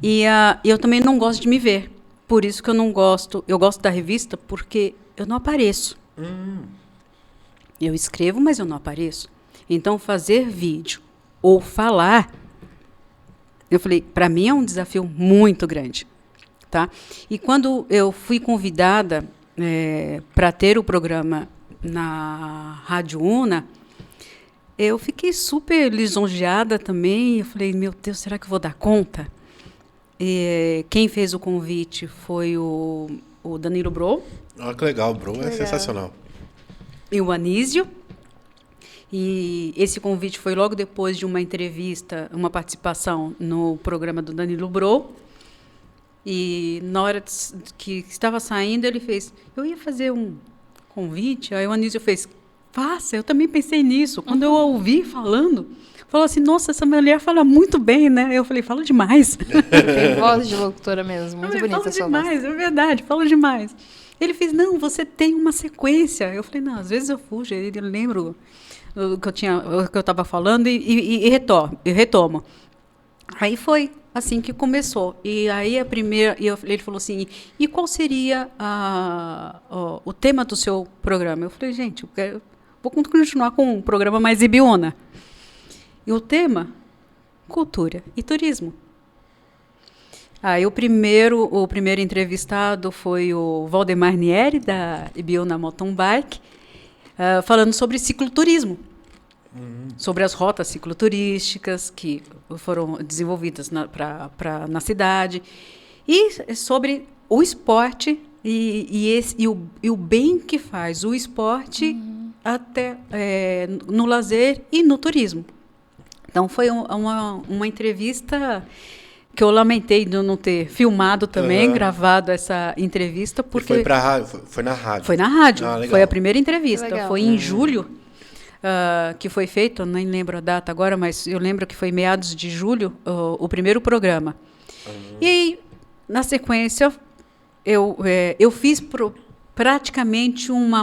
E eu também não gosto de me ver. Por isso que eu não gosto. Eu gosto da revista porque eu não apareço. Eu escrevo, mas eu não apareço. Então, fazer vídeo ou falar, eu falei, para mim é um desafio muito grande. Tá? E quando eu fui convidada para ter o programa na Rádio Una, eu fiquei super lisonjeada também. Eu falei, meu Deus, será que eu vou dar conta? Quem fez o convite foi o Danilo Bro. Olha que legal, o Bro é sensacional. E o Anísio. E esse convite foi logo depois de uma entrevista, uma participação no programa do Danilo Bro. E na hora que estava saindo, ele fez, eu ia fazer um convite. Aí o Anísio fez, faça, eu também pensei nisso. Quando eu ouvi falando, falou assim, nossa, essa mulher fala muito bem, né? Eu falei, fala demais. Tem voz de locutora mesmo, muito bonita Fala a sua demais, é verdade, fala demais. Ele fez, não, você tem uma sequência. Eu falei, não, às vezes eu fujo, eu lembro o que eu estava falando e retomo. Aí foi assim que começou. E aí ele falou assim, e qual seria o tema do seu programa? Eu falei, gente, vou continuar com um programa mais Ibiúna. E o tema, cultura e turismo. Aí o primeiro entrevistado foi o Valdemar Nieri, da Ibiúna Mountain Bike, falando sobre cicloturismo. Sobre as rotas cicloturísticas que foram desenvolvidas na cidade. E sobre o esporte e o bem que faz o esporte até no lazer e no turismo. Então, foi uma entrevista que eu lamentei de não ter filmado também, gravado essa entrevista. Porque foi pra rádio? Foi na rádio? Foi na rádio. Legal. Foi a primeira entrevista. Legal. Foi em julho que foi feito, nem lembro a data agora, mas eu lembro que foi meados de julho o primeiro programa. E, na sequência, eu fiz praticamente uma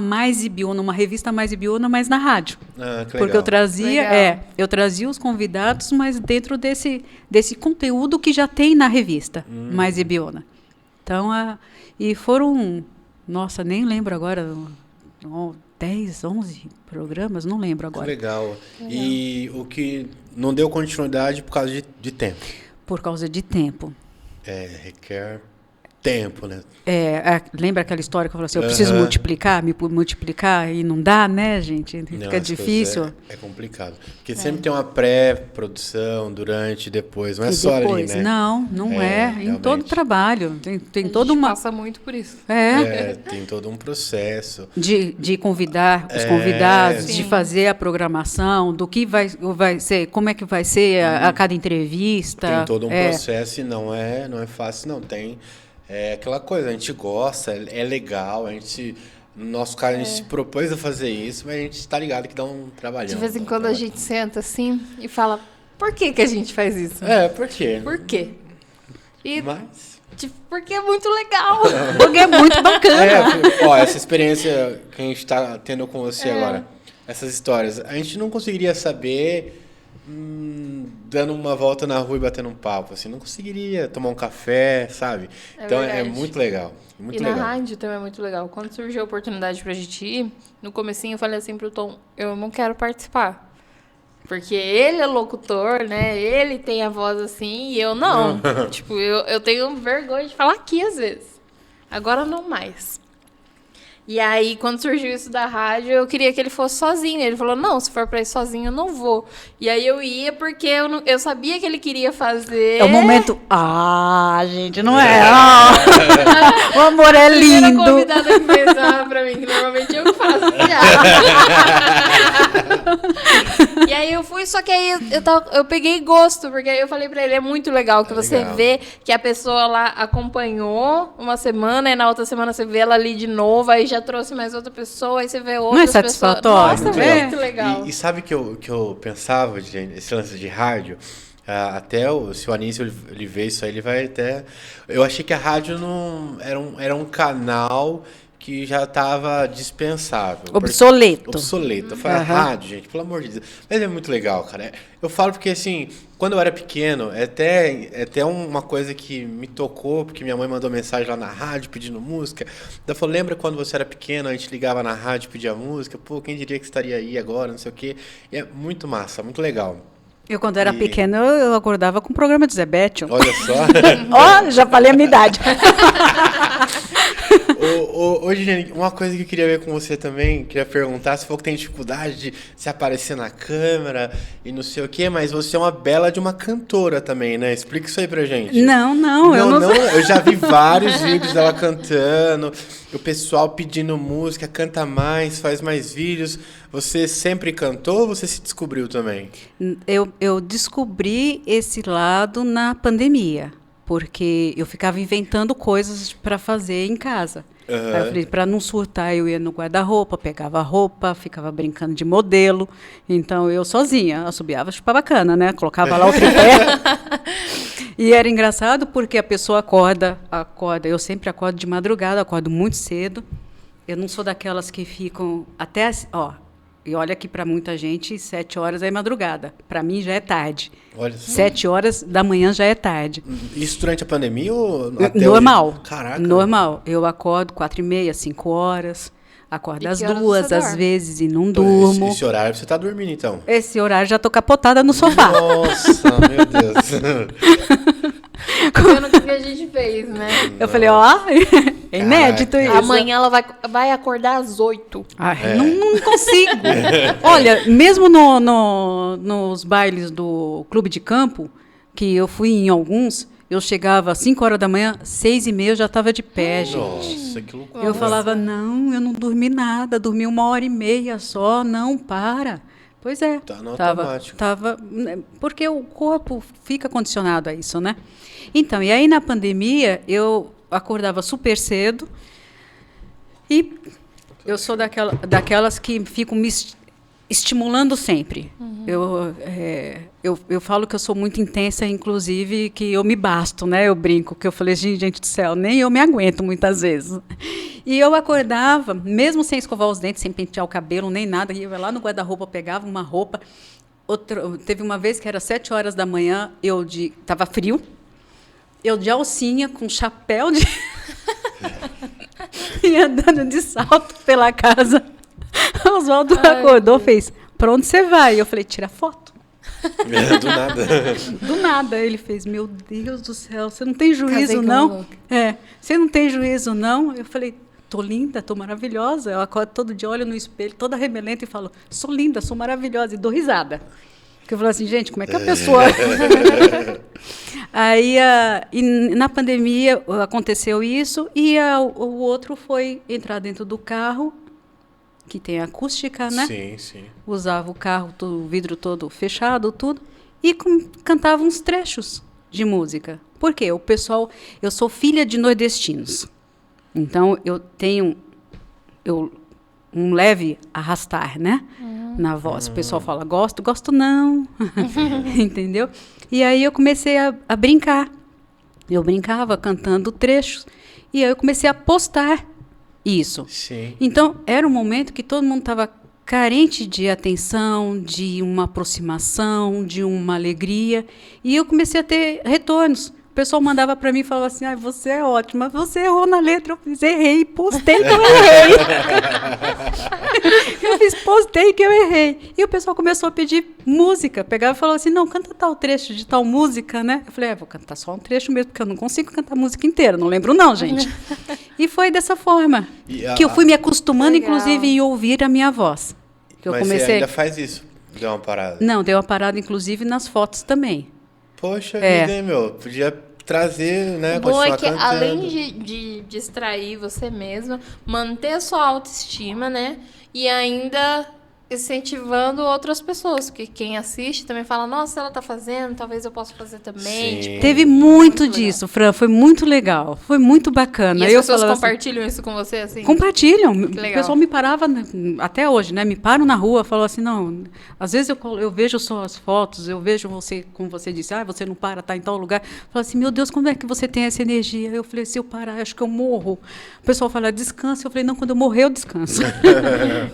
revista Mais Ibiúna, mas na rádio. Que porque legal. eu trazia os convidados, mas dentro desse conteúdo que já tem na revista Mais Ibiúna. Então, e foram, nossa, nem lembro agora, 10, 11 programas, não lembro agora. Legal. E o que não deu continuidade por causa de tempo. Por causa de tempo. Requer tempo, né? Lembra aquela história que eu falei assim, eu preciso multiplicar e não dá, né, gente? Não, Fica difícil. É complicado. Porque sempre tem uma pré-produção, durante e depois. Não é só ali, né? Não é. Em realmente. todo trabalho. Tem A gente uma... passa muito por isso. Tem todo um processo. De convidar os convidados, de Sim. fazer a programação, do que vai ser, como é que vai ser a cada entrevista. Tem todo um processo e não é fácil, não. Tem aquela coisa, a gente gosta, é legal, no nosso caso, a gente se propôs a fazer isso, mas a gente tá ligado que dá um trabalhão. De vez em quando a gente senta assim e fala, por que a gente faz isso? Por quê? Por quê? E, Mas... porque é muito legal. Porque é muito bacana. Essa experiência que a gente tá tendo com você agora, essas histórias, a gente não conseguiria saber dando uma volta na rua e batendo um papo, assim, não conseguiria tomar um café, sabe? Então é verdade. muito legal. Muito E legal. na rádio também é muito legal. Quando surgiu a oportunidade pra gente ir, no comecinho eu falei assim pro Tom, eu não quero participar. Porque ele é locutor, né? Ele tem a voz assim e eu não. Tipo, eu tenho vergonha de falar aqui às vezes. Agora não mais. E aí, quando surgiu isso da rádio, eu queria que ele fosse sozinho. Ele falou, não, se for pra ir sozinho, eu não vou. E aí eu ia porque eu sabia que ele queria fazer. É o momento... gente, não é? O amor é Primeira lindo. convidada que fez pra mim, que normalmente eu faço. E aí eu fui, só que aí eu peguei gosto, porque aí eu falei pra ele, é muito legal que você legal. vê que a pessoa lá acompanhou uma semana, e na outra semana você vê ela ali de novo, aí já trouxe mais outra pessoa, aí você vê outras pessoas. satisfatório? Nossa, Muito muito legal. E sabe que eu pensava, gente, esse lance de rádio, se o Anísio ele vê isso aí, ele vai até... Eu achei que a rádio não era um canal que já estava dispensável. Obsoleto. Obsoleto. Eu falei, rádio, gente, pelo amor de Deus. Mas é muito legal, cara. Eu falo porque, assim, quando eu era pequeno, é até uma coisa que me tocou, porque minha mãe mandou mensagem lá na rádio pedindo música. Ela falou, lembra quando você era pequeno, a gente ligava na rádio e pedia música? Pô, quem diria que estaria aí agora, não sei o quê. E é muito massa, muito legal. Eu, quando era pequena, eu acordava com o programa de Zé Bétio. Olha só. Já falei a minha idade. Ô, Jenny, uma coisa que eu queria ver com você também, queria perguntar, você falou que tem dificuldade de se aparecer na câmera e não sei o quê, mas você é uma bela de uma cantora também, né? Explica isso aí pra gente. Não, eu não sei. Eu já vi vários vídeos dela cantando, o pessoal pedindo música, canta mais, faz mais vídeos. Você sempre cantou ou você se descobriu também? Eu descobri esse lado na pandemia, porque eu ficava inventando coisas para fazer em casa. Aí eu falei, para não surtar, eu ia no guarda-roupa, pegava a roupa, ficava brincando de modelo. Então, eu sozinha, assobiava, chupava bacana, né? Colocava lá o tripé. E era engraçado porque a pessoa acorda, eu sempre acordo de madrugada, acordo muito cedo. Eu não sou daquelas que ficam até... E olha que para muita gente, 7 horas é madrugada. Para mim já é tarde. Olha só. 7 horas da manhã já é tarde. Isso durante a pandemia ou até Normal. hoje? Caraca. Normal. Eu acordo 4h30, 5 horas. Acordo E às que horas 2, você às dorme? vezes, e não durmo. Esse horário você tá dormindo, então? Esse horário já tô capotada no sofá. Nossa, meu Deus. Vendo o que a gente fez, né? Eu falei, é inédito isso. Amanhã ela vai acordar às 8. Não consigo. Olha, mesmo nos bailes do clube de campo, que eu fui em alguns, eu chegava às 5 horas da manhã, 6h30 eu já estava de pé, gente. Nossa, que loucura. Eu falava, não, eu não dormi nada, dormi 1h30 só, não, para. Pois é. Tá no automático. Porque o corpo fica condicionado a isso, né? Então, e aí na pandemia, eu acordava super cedo e eu sou daquelas que ficam me estimulando sempre. Eu falo que eu sou muito intensa, inclusive, que eu me basto, né? Eu brinco, que eu falei, gente do céu, nem eu me aguento muitas vezes. E eu acordava, mesmo sem escovar os dentes, sem pentear o cabelo, nem nada, e eu ia lá no guarda-roupa, pegava uma roupa. Teve uma vez que era 7 horas da manhã, estava frio, eu de alcinha, com chapéu de... e andando de salto pela casa. O Oswaldo acordou, fez, pra onde você vai? Eu falei, tira foto. Do nada. Do nada. Ele fez, meu Deus do céu, você não tem Casei juízo, com não? uma louca. Você não tem juízo, não? Eu falei, tô linda, tô maravilhosa. Eu acordo todo dia, olho no espelho, toda remelenta e falo, sou linda, sou maravilhosa. E dou risada. Porque eu falo assim, gente, como é que a pessoa... Aí, e na pandemia, aconteceu isso. E o outro foi entrar dentro do carro, que tem acústica, né? Sim, sim. Usava o carro, o vidro todo fechado, tudo. E cantava uns trechos de música. Por quê? O pessoal... Eu sou filha de nordestinos. Então, eu tenho um leve arrastar, né? Na voz. O pessoal fala, gosto não. Entendeu? E aí eu comecei a brincar. Eu brincava cantando trechos. E aí eu comecei a postar isso. Sim. Então, era um momento que todo mundo estava carente de atenção, de uma aproximação, de uma alegria. E eu comecei a ter retornos. O pessoal mandava para mim e falava assim, você é ótima, você errou na letra. Eu fiz, errei, postei que eu errei. Eu fiz, postei que eu errei. E o pessoal começou a pedir música. Pegava e falava assim, não, canta tal trecho de tal música, né? Eu falei, vou cantar só um trecho mesmo, porque eu não consigo cantar a música inteira. Não lembro não, gente. E foi dessa forma que eu fui me acostumando, Legal. inclusive, em ouvir a minha voz. Que eu Mas comecei... você ainda faz isso? Deu uma parada? Não, deu uma parada, inclusive, nas fotos também. Poxa vida, hein, meu? Podia trazer, né? O bom é continuar que, cantando. além de distrair você mesma, manter a sua autoestima, né? E ainda incentivando outras pessoas. Porque quem assiste também fala, nossa, ela tá fazendo, talvez eu possa fazer também. Sim. Tipo, Teve muito legal. disso, Fran. Foi muito legal. Foi muito bacana. E as Eu pessoas falava assim, compartilham isso com você, assim? compartilham. O legal. pessoal me parava, até hoje, né? Me param na rua, falam assim, não... Às vezes eu vejo suas fotos, eu vejo você, como você disse, você não para, tá em tal lugar. Fala assim, meu Deus, como é que você tem essa energia? Eu falei, se eu parar, acho que eu morro. O pessoal fala, descansa. Eu falei, não, quando eu morrer, eu descanso.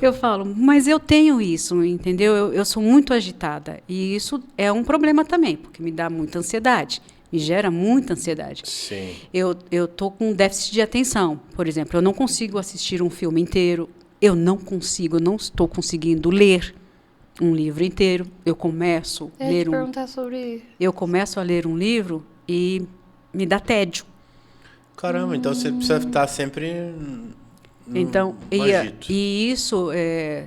Eu falo, mas eu tenho isso, entendeu? Eu sou muito agitada. E isso é um problema também, porque me dá muita ansiedade. Me gera muita ansiedade. Sim. Eu estou com déficit de atenção. Por exemplo, eu não consigo assistir um filme inteiro. Eu não estou conseguindo ler um livro inteiro. Eu começo a ler perguntar sobre... eu começo a ler um livro e me dá tédio. Caramba, então você precisa estar sempre Então, no agito. e isso,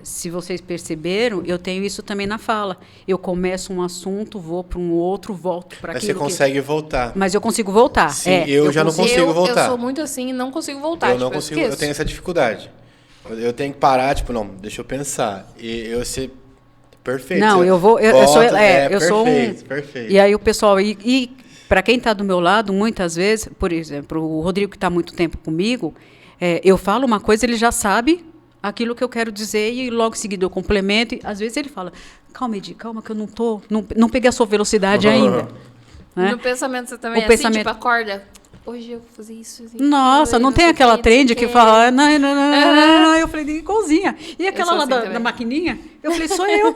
se vocês perceberam, eu tenho isso também na fala. Eu começo um assunto, vou para um outro, volto para Mas aquilo. você consegue voltar. Mas eu consigo voltar. Sim, eu já não consigo voltar. Eu sou muito assim e não consigo voltar. Eu não tipo, consigo, eu esqueço. tenho essa dificuldade. Eu tenho que parar, tipo, não, deixa eu pensar. E eu ser perfeito. Não, Você eu vou. Eu sou, eu sou perfeito, perfeito. E aí o pessoal. E para quem está do meu lado, muitas vezes, por exemplo, o Rodrigo, que está há muito tempo comigo, eu falo uma coisa, ele já sabe aquilo que eu quero dizer e logo em seguida eu complemento. E, às vezes ele fala, calma, Edi, calma, que eu não peguei a sua velocidade ainda. Né? No pensamento você também O é pensamento- assim, tipo, acorda. Hoje eu vou fazer isso. Nossa, não tem aquela trend que fala, não. Eu falei, igualzinha. E aquela sou lá assim da também. maquininha? Eu falei, sou eu.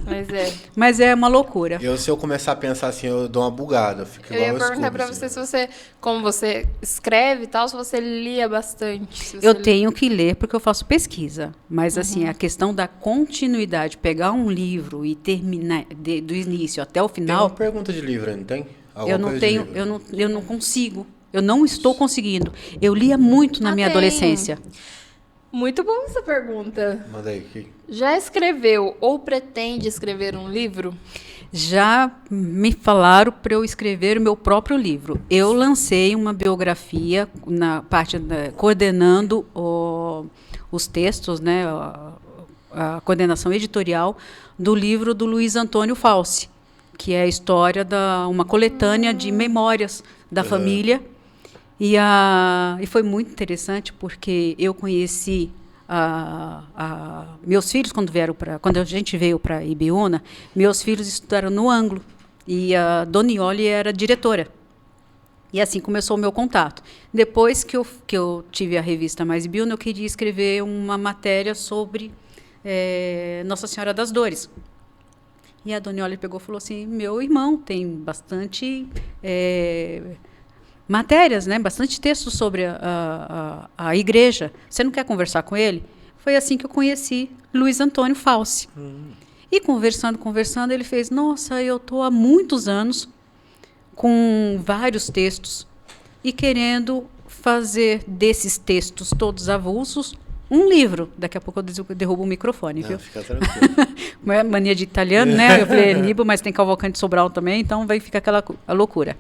Mas é. Mas é uma loucura. Se eu começar a pensar assim, eu dou uma bugada. Eu fico Eu igual ia perguntar Scooby, pra assim. você se você, como você escreve e tal, se você lia bastante. Se você Eu tenho que ler porque eu faço pesquisa. Mas, assim, a questão da continuidade, pegar um livro e terminar do início até o Tem final, uma pergunta de livro, não tem? Alguma eu não coisa de tenho, livro? eu não consigo. Eu não estou conseguindo. Eu lia muito na minha tem. adolescência. Muito boa essa pergunta. Manda aí. Que... Já escreveu ou pretende escrever um livro? Já me falaram para eu escrever o meu próprio livro. Eu lancei uma biografia na parte coordenando os textos, né, a coordenação editorial do livro do Luiz Antônio Falsi, que é a história uma coletânea de memórias da família. E foi muito interessante porque eu conheci meus filhos quando a gente veio para Ibiúna, meus filhos estudaram no Anglo e a Donioli era diretora. E assim começou o meu contato. Depois que eu tive a revista Mais Ibiúna, eu queria escrever uma matéria sobre Nossa Senhora das Dores. E a Donioli pegou e falou assim, meu irmão tem bastante matérias, né? Bastante texto sobre a igreja. Você não quer conversar com ele? Foi assim que eu conheci Luiz Antônio Falsi. E conversando, ele fez, nossa, eu estou há muitos anos com vários textos e querendo fazer desses textos todos avulsos um livro. Daqui a pouco eu derrubo o microfone, viu? Fica tranquilo. Mania de italiano, né? Eu falei Nibo, mas tem Cavalcante Sobral também, então vai ficar a loucura.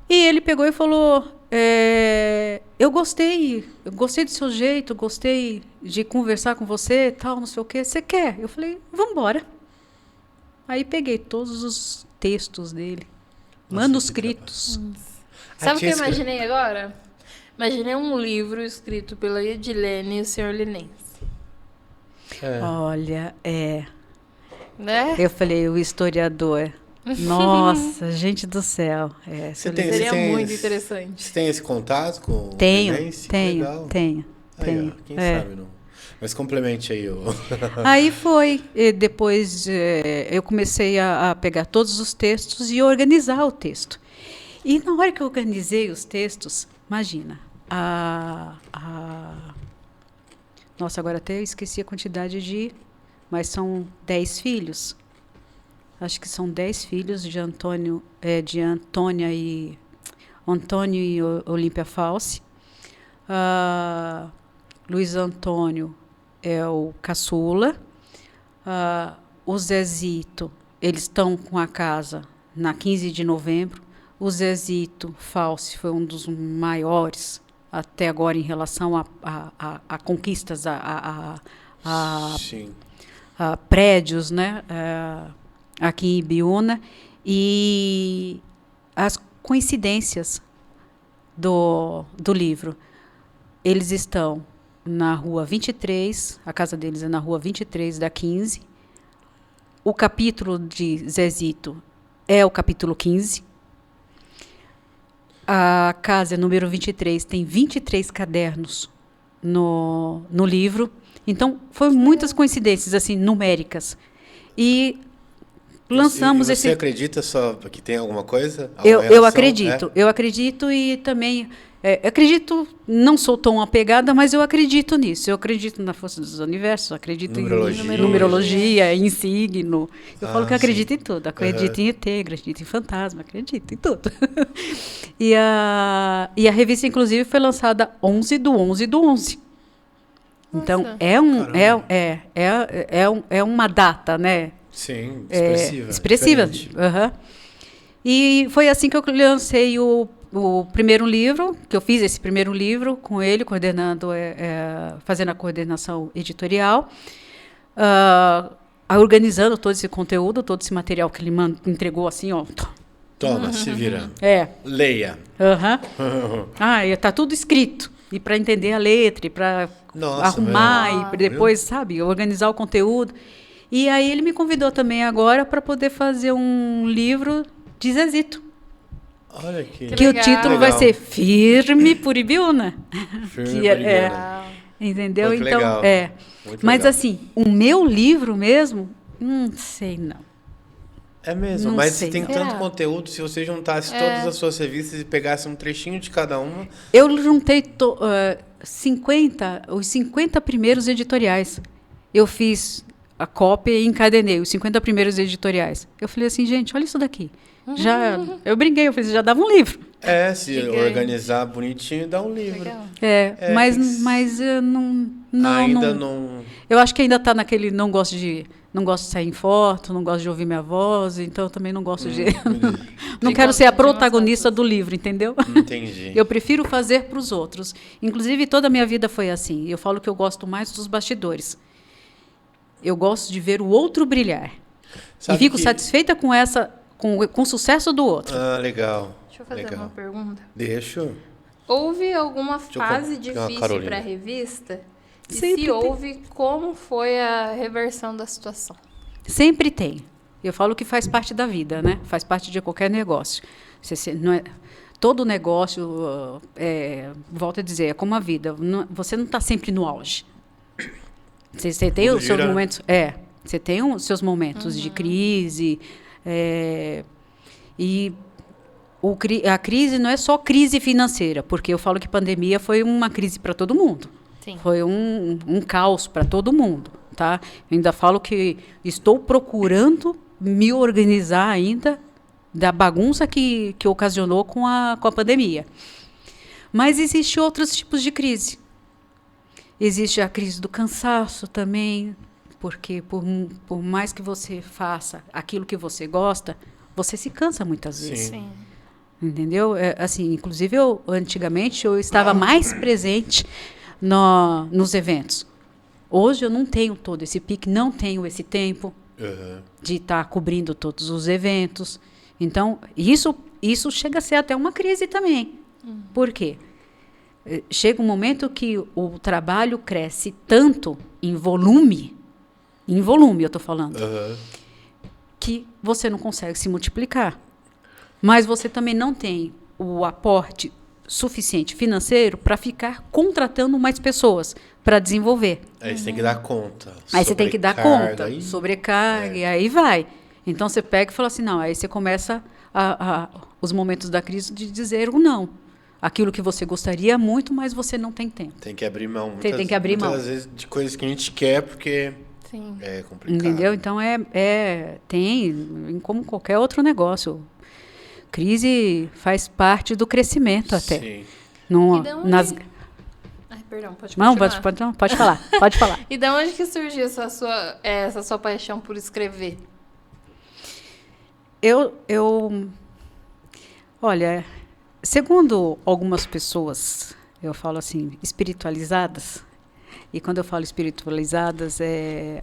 E ele pegou e falou, eu gostei do seu jeito, gostei de conversar com você, tal, não sei o quê. Você quer? Eu falei, vamos embora. Aí peguei todos os textos dele, manuscritos. Sabe o que eu imaginei agora? Imaginei um livro escrito pela Edilene e o Sr. Linense. Olha, Né? eu falei, o historiador. Nossa, gente do céu. Seria muito interessante. Você tem esse contato com Tenho. o Linense? Legal. Tenho. Aí, ó, quem sabe não. Mas complemente aí. Aí foi. Depois eu comecei a pegar todos os textos e organizar o texto. E na hora que eu organizei os textos, imagina, nossa, agora até eu esqueci a quantidade mas são 10 filhos. Acho que são 10 filhos de Antônio e Olímpia Falsi. Luiz Antônio é o caçula. O Zezito, eles estão com a casa na 15 de novembro. O Zezito Falsi foi um dos maiores até agora em relação a conquistas, a prédios, né? Aqui em Ibiúna. E as coincidências do livro. Eles estão na Rua 23, a casa deles é na Rua 23 da 15. O capítulo de Zezito é o capítulo 15. A casa número 23 tem 23 cadernos no livro. Então, foram muitas coincidências assim, numéricas. E lançamos você esse... Você acredita só que tem alguma coisa? Eu acredito. Eu acredito e também... acredito, não sou tão apegada, mas eu acredito nisso. Eu acredito na força dos universos, acredito em numerologia, em signo. Eu falo que eu acredito em tudo. Acredito em ET, acredito em fantasma, acredito em tudo. E a revista, inclusive, foi lançada 11/11/11. Então, é uma data, né? Sim, expressiva. E foi assim que eu lancei o primeiro livro, que eu fiz esse primeiro livro com ele, coordenando, fazendo a coordenação editorial, organizando todo esse conteúdo, todo esse material que ele entregou assim, ó. Toma, se vira. Leia. Está tudo escrito. E para entender a letra, e para arrumar, e depois, sabe, organizar o conteúdo. E aí ele me convidou também agora para poder fazer um livro de Zezito. Olha que o título vai ser Firme por Ibiúna. Firme por Ibiúna. Entendeu? Muito então, legal. Mas legal. assim, o meu livro mesmo, não sei não. É mesmo, não mas sei, tem não. tanto conteúdo, se você juntasse todas as suas revistas e pegasse um trechinho de cada uma... Eu juntei os 50 primeiros editoriais. Eu fiz a cópia e encadenei os 50 primeiros editoriais. Eu falei assim, gente, olha isso daqui. Eu brinquei, eu falei, já dava um livro. Se organizar bonitinho, dá um livro. Legal. Mas eu não... Ainda não... Eu acho que ainda está naquele não gosto de sair em foto, não gosto de ouvir minha voz, então eu também não gosto de... não quero ser a protagonista do livro, entendeu? Entendi. Eu prefiro fazer para os outros. Inclusive, toda a minha vida foi assim. Eu falo que eu gosto mais dos bastidores. Eu gosto de ver o outro brilhar. E fico satisfeita com o sucesso do outro. Legal. Deixa eu fazer uma pergunta. Deixa. Houve alguma fase difícil para a revista? E se houve, como foi a reversão da situação? Sempre tem. Eu falo que faz parte da vida, né? Faz parte de qualquer negócio. Todo negócio, volto a dizer, é como a vida. Você não está sempre no auge. Você tem os seus momentos... Você tem os seus momentos de crise. E a crise não é só crise financeira, porque eu falo que pandemia foi uma crise para todo mundo. Sim. Foi um caos para todo mundo, tá? Eu ainda falo que estou procurando me organizar ainda da bagunça que ocasionou com a pandemia. Mas existem outros tipos de crise. Existe a crise do cansaço também, porque por mais que você faça aquilo que você gosta, você se cansa muitas vezes. Sim. Entendeu? Assim, inclusive, antigamente, eu estava mais presente nos eventos. Hoje, eu não tenho todo esse pique, não tenho esse tempo de estar cobrindo todos os eventos. Então, isso chega a ser até uma crise também. Por quê? Chega um momento que o trabalho cresce tanto em volume eu estou falando, que você não consegue se multiplicar. Mas você também não tem o aporte suficiente financeiro para ficar contratando mais pessoas para desenvolver. Aí você tem que dar conta. Aí você tem que dar conta, sobrecarga, e aí vai. Então você pega e fala assim, não, aí você começa os momentos da crise de dizer o não. Aquilo que você gostaria muito, mas você não tem tempo. Tem que abrir mão. Tem que abrir mão. Muitas vezes de coisas que a gente quer, porque Sim. é complicado. Entendeu? Então, tem como qualquer outro negócio. Crise faz parte do crescimento até. Sim. Não, E da onde... nas... Ai, perdão, pode Não, continuar. pode falar, pode falar. E da onde que surgiu essa sua paixão por escrever? Olha, segundo algumas pessoas, eu falo assim, espiritualizadas, e quando eu falo espiritualizadas,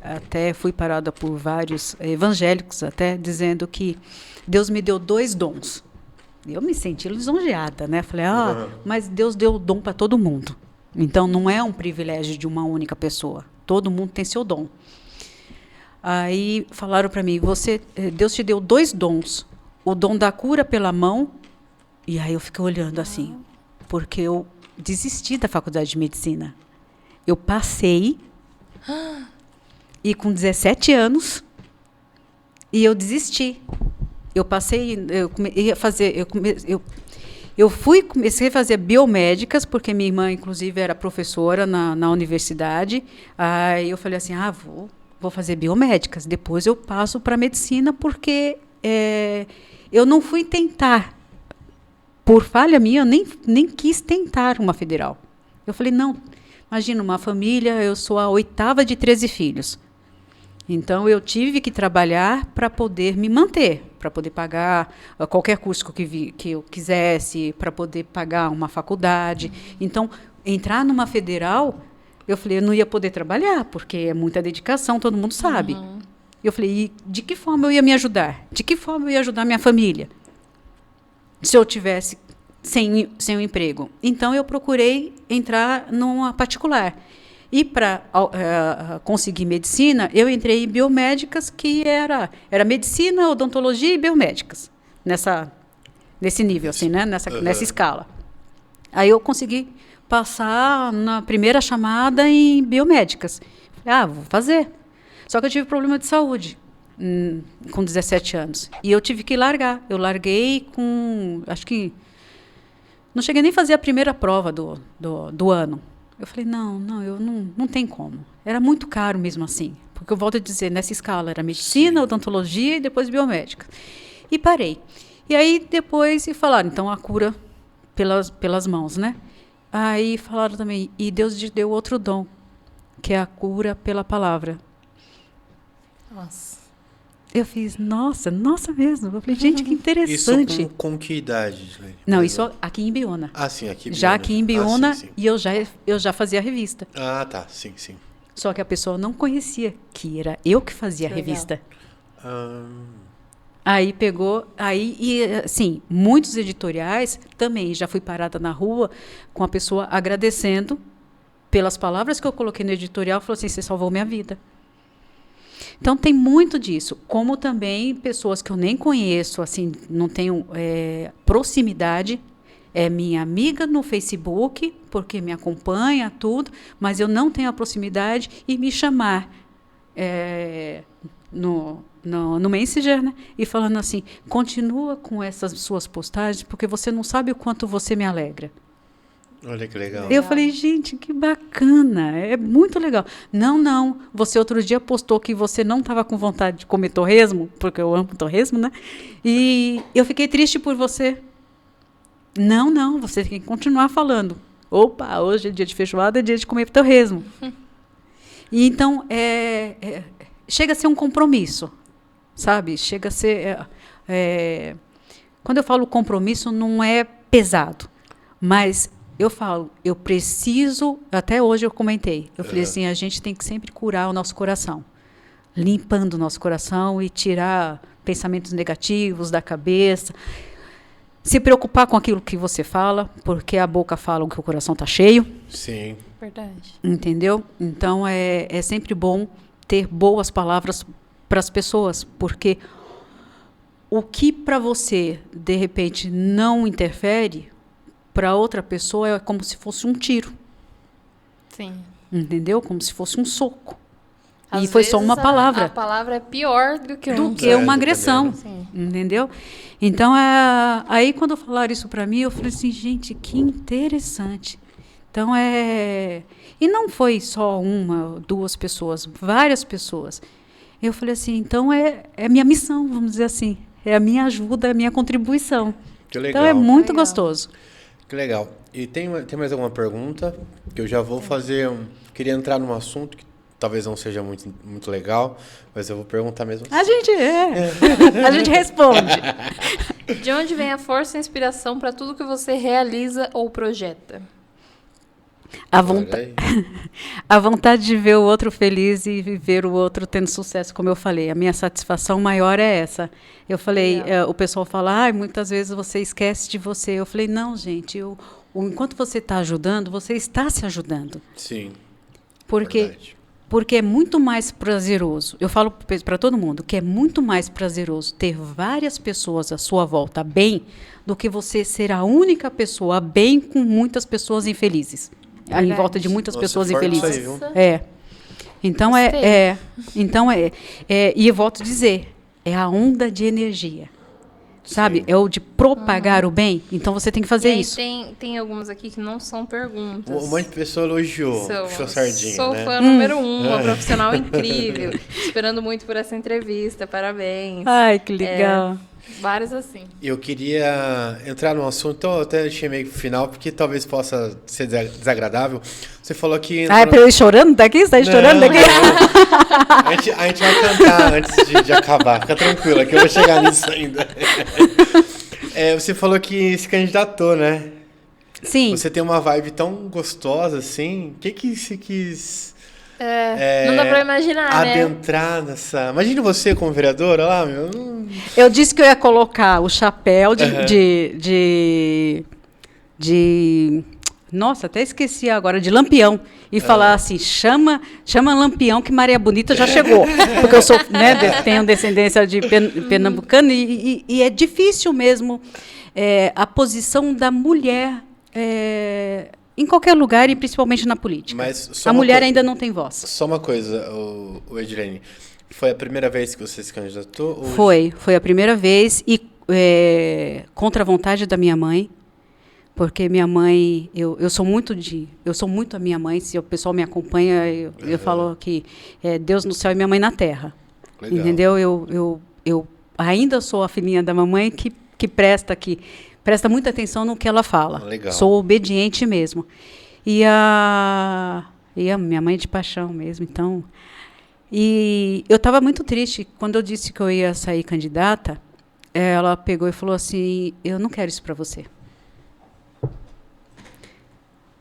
até fui parada por vários evangélicos, até dizendo que Deus me deu 2 dons. Eu me senti lisonjeada, né? Falei, mas Deus deu o dom para todo mundo. Então, não é um privilégio de uma única pessoa. Todo mundo tem seu dom. Aí falaram para mim, Deus te deu 2 dons. O dom da cura pela mão. E aí eu fiquei olhando assim, porque eu desisti da faculdade de medicina. Eu passei, e com 17 anos, e eu desisti. Eu passei, comecei a fazer biomédicas, porque minha irmã, inclusive, era professora na universidade. Aí eu falei assim, vou fazer biomédicas, depois eu passo para medicina, porque eu não fui tentar. Por falha minha, eu nem quis tentar uma federal. Eu falei, não, imagina, uma família, eu sou a 8ª de 13 filhos. Então, eu tive que trabalhar para poder me manter, para poder pagar qualquer curso que eu quisesse, para poder pagar uma faculdade. Então, entrar numa federal, eu falei, eu não ia poder trabalhar, porque é muita dedicação, todo mundo sabe. Eu falei, e de que forma eu ia me ajudar? De que forma eu ia ajudar minha família? Se eu tivesse sem um emprego. Então, eu procurei entrar numa particular. E para conseguir medicina, eu entrei em biomédicas, que era medicina, odontologia e biomédicas. Nesse nível, assim, né? Nessa escala. Aí eu consegui passar na primeira chamada em biomédicas. Falei, vou fazer. Só que eu tive problema de saúde com 17 anos. E eu tive que largar. Eu larguei com... Acho que... Não cheguei nem a fazer a primeira prova do ano. Eu falei, não tem como. Era muito caro mesmo assim. Porque eu volto a dizer, nessa escala era medicina, odontologia e depois biomédica. E parei. E aí depois falaram, então a cura pelas mãos, né? Aí falaram também, e Deus te deu outro dom, que é a cura pela palavra. Nossa. Eu fiz, nossa mesmo. Eu falei, gente, que interessante. Isso com que idade, Gislene? Não, isso aqui em Biúna. Sim, aqui em Biúna. Já aqui em Biúna, sim. e eu já fazia a revista. Tá, sim. Só que a pessoa não conhecia que era eu que fazia a revista. Aí pegou, e assim, muitos editoriais também, já fui parada na rua com a pessoa agradecendo pelas palavras que eu coloquei no editorial, falou assim, você salvou minha vida. Então, tem muito disso. Como também pessoas que eu nem conheço, assim, não tenho proximidade, é minha amiga no Facebook, porque me acompanha, tudo, mas eu não tenho a proximidade, e me chamar no Messenger, né? E falando assim, continua com essas suas postagens, porque você não sabe o quanto você me alegra. Olha que legal. Eu falei, gente, que bacana, é muito legal. Não, você outro dia postou que você não estava com vontade de comer torresmo, porque eu amo torresmo, né? E eu fiquei triste por você. Não, você tem que continuar falando. Opa, hoje é dia de feijoada, é dia de comer torresmo. E então, chega a ser um compromisso, sabe? Chega a ser... quando eu falo compromisso, não é pesado, mas eu falo, eu preciso... Até hoje eu comentei, eu falei assim, a gente tem que sempre curar o nosso coração, limpando o nosso coração e tirar pensamentos negativos da cabeça, se preocupar com aquilo que você fala, porque a boca fala o que o coração está cheio. Sim. Verdade. Entendeu? Então, é sempre bom ter boas palavras para as pessoas, porque o que para você, de repente, não interfere, para outra pessoa é como se fosse um tiro. Sim. Entendeu? Como se fosse um soco. Às E foi só vezes uma palavra. A palavra é pior do que uma agressão. Sim. Entendeu? Então, aí quando falaram isso para mim, eu falei assim, gente, que interessante. Então, e não foi só uma, duas pessoas, várias pessoas. Eu falei assim, então é minha missão, vamos dizer assim. É a minha ajuda, é a minha contribuição. Que legal. Então, é muito Legal. gostoso. Que legal. E tem mais alguma pergunta? Que eu já vou fazer. Queria entrar num assunto que talvez não seja muito, muito legal, mas eu vou perguntar mesmo. A gente a gente responde. De onde vem a força e a inspiração para tudo que você realiza ou projeta? A vontade de ver o outro feliz e ver o outro tendo sucesso, como eu falei. A minha satisfação maior é essa. Eu falei, o pessoal fala, muitas vezes você esquece de você. Eu falei, não, gente, enquanto você está ajudando, você está se ajudando. Sim. Porque é muito mais prazeroso. Eu falo para todo mundo que é muito mais prazeroso ter várias pessoas à sua volta bem do que você ser a única pessoa bem com muitas pessoas infelizes. Em volta de muitas pessoas infelizes. Aí, viu? Então e eu volto a dizer, é a onda de energia. Sabe? Sim. É o de propagar o bem. Então você tem que fazer isso. Tem algumas aqui que não são perguntas. Um monte de pessoa elogiou, puxou sardinha, Sou né? fã número 1, uma profissional incrível. Esperando muito por essa entrevista, parabéns. Ai, que legal. Vários assim. Eu queria entrar num assunto, então eu até deixei meio pro final, porque talvez possa ser desagradável. Você falou que... É pra eu ir chorando daqui? Você tá chorando daqui? A gente vai cantar antes de acabar. Fica tranquila, que eu vou chegar nisso ainda. Você falou que se candidatou, né? Sim. Você tem uma vibe tão gostosa, assim. O que você quis... não dá pra imaginar, adentrar nessa... Imagina você como vereadora lá, meu. Eu disse que eu ia colocar o chapéu nossa, até esqueci agora, de Lampião. E falar assim, chama Lampião que Maria Bonita já chegou. Porque eu sou, tenho descendência de pernambucana e é difícil mesmo a posição da mulher em qualquer lugar e principalmente na política. Mas a mulher ainda não tem voz. Só uma coisa, o Edilene. Foi a primeira vez que você se candidatou? Foi a primeira vez e contra a vontade da minha mãe, porque minha mãe, eu sou muito a minha mãe. Se o pessoal me acompanha, eu falo que é Deus no céu e minha mãe na terra. Legal. Entendeu? Eu ainda sou a filhinha da mamãe que presta muita atenção no que ela fala. Legal. Sou obediente mesmo. E a minha mãe é de paixão mesmo, então... E eu estava muito triste. Quando eu disse que eu ia sair candidata, ela pegou e falou assim, eu não quero isso para você.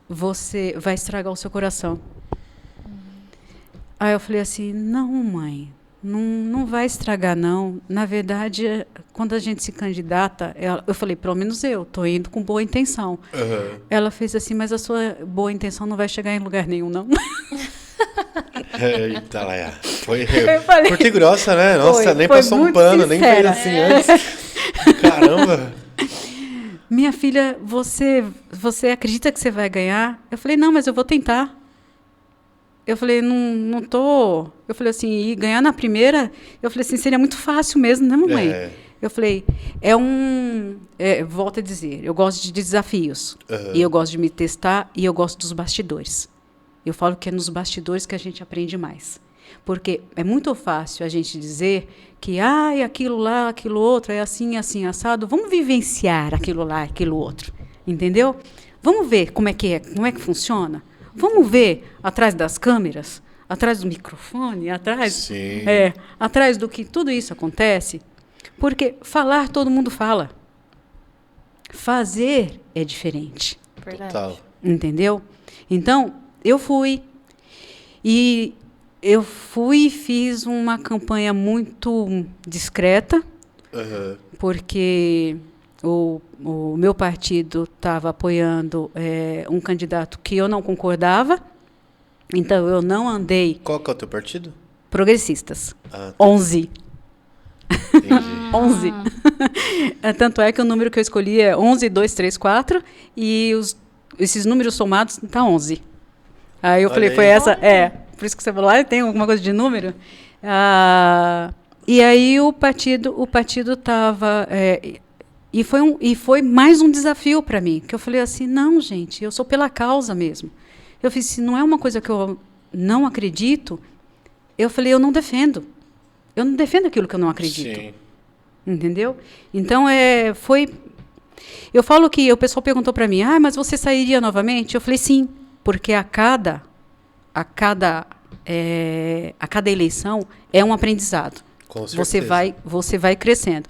Você vai estragar o seu coração. Aí eu falei assim, não, mãe, não vai estragar, não. Na verdade, quando a gente se candidata, eu falei, pelo menos eu estou indo com boa intenção. Uhum. Ela fez assim, mas a sua boa intenção não vai chegar em lugar nenhum, não. Eita, Laia. Foi curta e grossa, né? Nossa, nem passou um pano, nem fez assim antes. Caramba. Minha filha, você acredita que você vai ganhar? Eu falei, não, mas eu vou tentar. Eu falei, não tô... Eu falei assim, e ganhar na primeira, eu falei assim, seria muito fácil mesmo, né, mamãe? Eu falei, volto a dizer, eu gosto de desafios. E eu gosto de me testar e eu gosto dos bastidores. Eu falo que é nos bastidores que a gente aprende mais. Porque é muito fácil a gente dizer que aquilo lá, aquilo outro, é assim, assim, assado. Vamos vivenciar aquilo lá, aquilo outro. Entendeu? Vamos ver como é que funciona. Vamos ver atrás das câmeras, atrás do microfone, atrás do que tudo isso acontece. Porque falar, todo mundo fala. Fazer é diferente. Verdade. Entendeu? Então, eu fui e fiz uma campanha muito discreta, porque o meu partido estava apoiando um candidato que eu não concordava, então eu não andei... Qual que é o teu partido? Progressistas. Tá. 11. Entendi. 11. Tanto é que o número que eu escolhi é 11, 2, 3, 4, e esses números somados tá 11. Aí eu falei, foi essa? Por isso que você falou, tem alguma coisa de número? E aí o partido estava... E foi mais um desafio para mim, que eu falei assim, não, gente, eu sou pela causa mesmo. Eu fiz, se não é uma coisa que eu não acredito, eu falei, eu não defendo. Eu não defendo aquilo que eu não acredito. Sim. Entendeu? Então, foi... Eu falo que o pessoal perguntou para mim, mas você sairia novamente? Eu falei, sim, porque a cada eleição é um aprendizado. Com certeza. Você vai crescendo.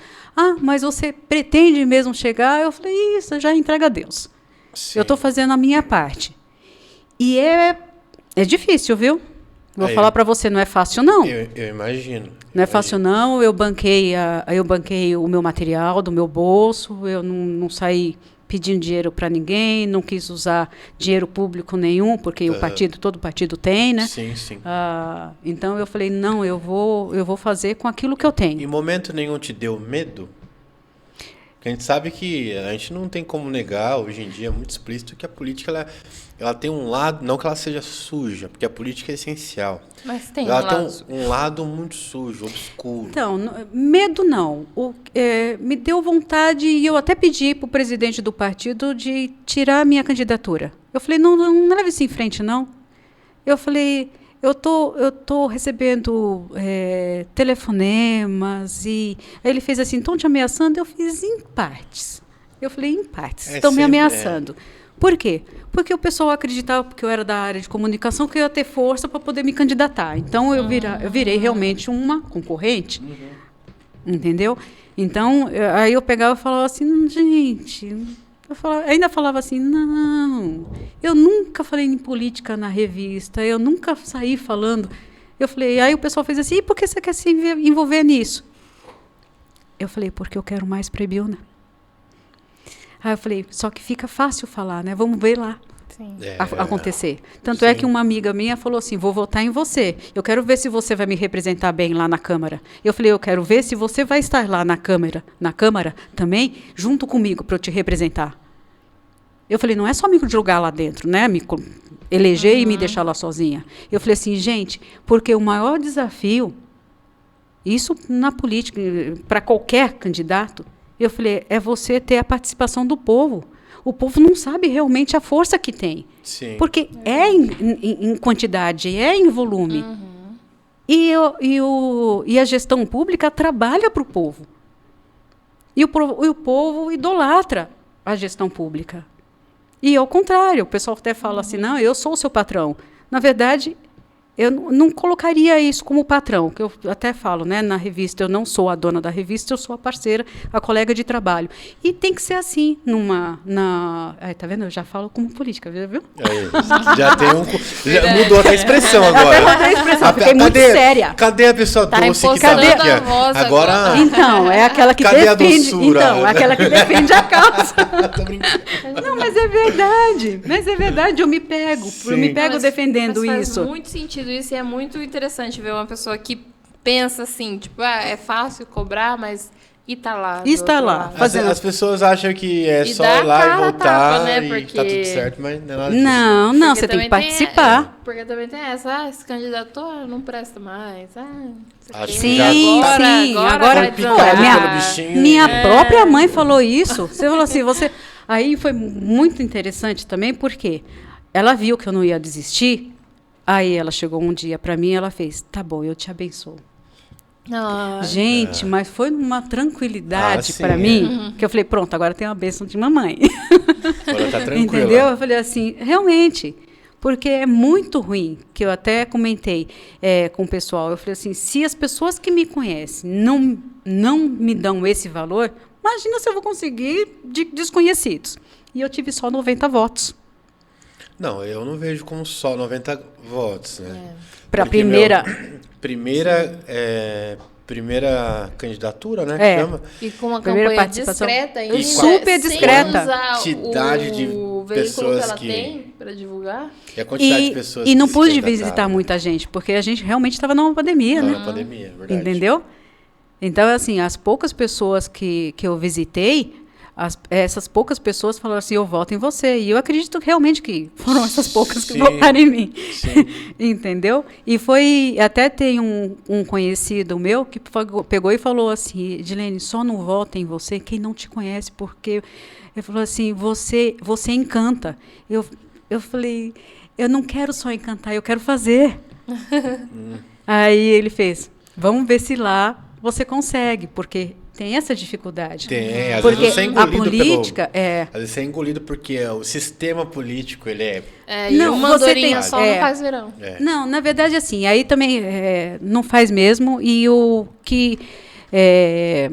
Mas você pretende mesmo chegar? Eu falei, isso, já entrega a Deus. Sim. Eu estou fazendo a minha parte. E é difícil, viu? Vou falar para você, não é fácil, não. Eu imagino. Não é fácil, não. Eu banquei o meu material do meu bolso, eu não saí pedindo dinheiro para ninguém, não quis usar dinheiro público nenhum, porque todo partido tem, né? Sim, sim. Então eu falei, não, eu vou fazer com aquilo que eu tenho. Em momento nenhum te deu medo? Porque a gente sabe que a gente não tem como negar, hoje em dia é muito explícito, que a política ela tem um lado, não que ela seja suja, porque a política é essencial. Mas tem ela tem um lado muito sujo, obscuro. Então, medo não. Me deu vontade, e eu até pedi para o presidente do partido de tirar a minha candidatura. Eu falei, não leve isso em frente, não. Eu falei, eu tô recebendo telefonemas, e aí ele fez assim, estão te ameaçando? Eu fiz em partes. Eu falei, em partes, estão me ameaçando. Por quê? Porque o pessoal acreditava, porque eu era da área de comunicação, que eu ia ter força para poder me candidatar. Então, eu virei realmente uma concorrente. Entendeu? Então, aí eu pegava e falava assim, gente... ainda falava assim, não, eu nunca falei em política na revista, eu nunca saí falando. Eu falei, aí o pessoal fez assim, e por que você quer se envolver nisso? Eu falei, porque eu quero mais para a Ibiúna. Aí eu falei, só que fica fácil falar, né? Vamos ver lá acontecer. Tanto é que uma amiga minha falou assim, vou votar em você. Eu quero ver se você vai me representar bem lá na Câmara. Eu falei, eu quero ver se você vai estar lá na Câmara também, junto comigo, para eu te representar. Eu falei, não é só me julgar lá dentro, né? Me eleger e me deixar lá sozinha. Eu falei assim, gente, porque o maior desafio, isso na política, para qualquer candidato, eu falei, é você ter a participação do povo. O povo não sabe realmente a força que tem. Sim. Porque em quantidade, é em volume. E a gestão pública trabalha para o povo. E o povo idolatra a gestão pública. E ao contrário, o pessoal até fala assim, não, eu sou o seu patrão. Na verdade, eu não colocaria isso como patrão, que eu até falo, né, na revista, eu não sou a dona da revista, eu sou a parceira, a colega de trabalho. E tem que ser assim, tá vendo? Eu já falo como política, viu? Já mudou até a expressão agora. Até mudei a expressão, fiquei muito séria. Cadê a pessoa doce que tá aqui? Agora. Então, é aquela que cadê defende. A doçura? Então, aquela que defende a causa. Tô brincando. Não, mas é verdade. Eu me pego defendendo isso. Faz muito sentido isso, e é muito interessante ver uma pessoa que pensa assim, tipo, é fácil cobrar, mas e tá lá. E está outro lá, lado. fazendo- As pessoas acham que é E só dá ir lá cara e a voltar tapa, né? e Porque- tá tudo certo, mas não é nada disso. Não, Porque você tem que também participar. porque também tem essa, esse candidato não presta mais. Acho que Sim, já tá- sim. Agora, vai foi picado desandar. pelo bichinho. minha É. própria mãe falou isso. Você falou assim, você... Aí foi muito interessante também, porque ela viu que eu não ia desistir. Aí ela chegou um dia para mim e ela fez, tá bom, eu te abençoo. Ah, Gente, mas foi uma tranquilidade sim, para mim, que eu falei, pronto, agora tem uma bênção de mamãe. Agora tá tranquila. Entendeu? Eu falei assim, realmente, porque é muito ruim, que eu até comentei com o pessoal, eu falei assim, se as pessoas que me conhecem não me dão esse valor, imagina se eu vou conseguir de desconhecidos. E eu tive só 90 votos. Não, eu não vejo como só 90 votos, né? Para a Porque, primeira... primeira candidatura, né? É. Que chama. e com uma Primeira campanha participação. discreta ainda. E super discreta. Sem usar Quantidade de o veículo pessoas que ela que- tem para divulgar. E a quantidade de pessoas E não que se pude candidataram, visitar né? muita gente, porque a gente realmente estava numa pandemia, Tava né? na pandemia, é verdade. Entendeu? Então, assim, as poucas pessoas que eu visitei, essas poucas pessoas falaram assim, eu voto em você. E eu acredito realmente que foram essas poucas que Sim. votaram em mim. Sim. Entendeu? E foi, até tem um conhecido meu que pegou e falou assim, Edilene, só não vota em você quem não te conhece, porque ele falou assim, você encanta. Eu falei, eu não quero só encantar, eu quero fazer. Aí ele fez, vamos ver se lá você consegue, porque tem essa dificuldade. Tem, às Porque vezes você é a engolido política Às vezes você é engolido porque o sistema político, ele é... E Não, uma você andorinha tem- só é. não faz verão. Não, na verdade, assim, aí também não faz mesmo, e o que é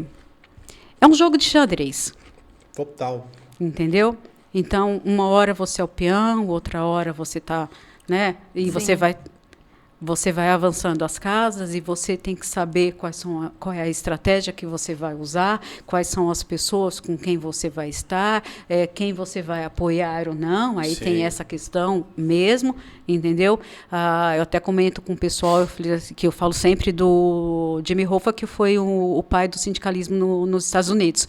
um jogo de xadrez, Total. entendeu? Então, uma hora você é o peão, outra hora você está, né? E Sim. você vai avançando as casas e você tem que saber qual é a estratégia que você vai usar, quais são as pessoas com quem você vai estar, quem você vai apoiar ou não. Aí Sim. tem essa questão mesmo, entendeu? Eu até comento com o pessoal que eu falo sempre do Jimmy Hoffa, que foi o pai do sindicalismo nos Estados Unidos.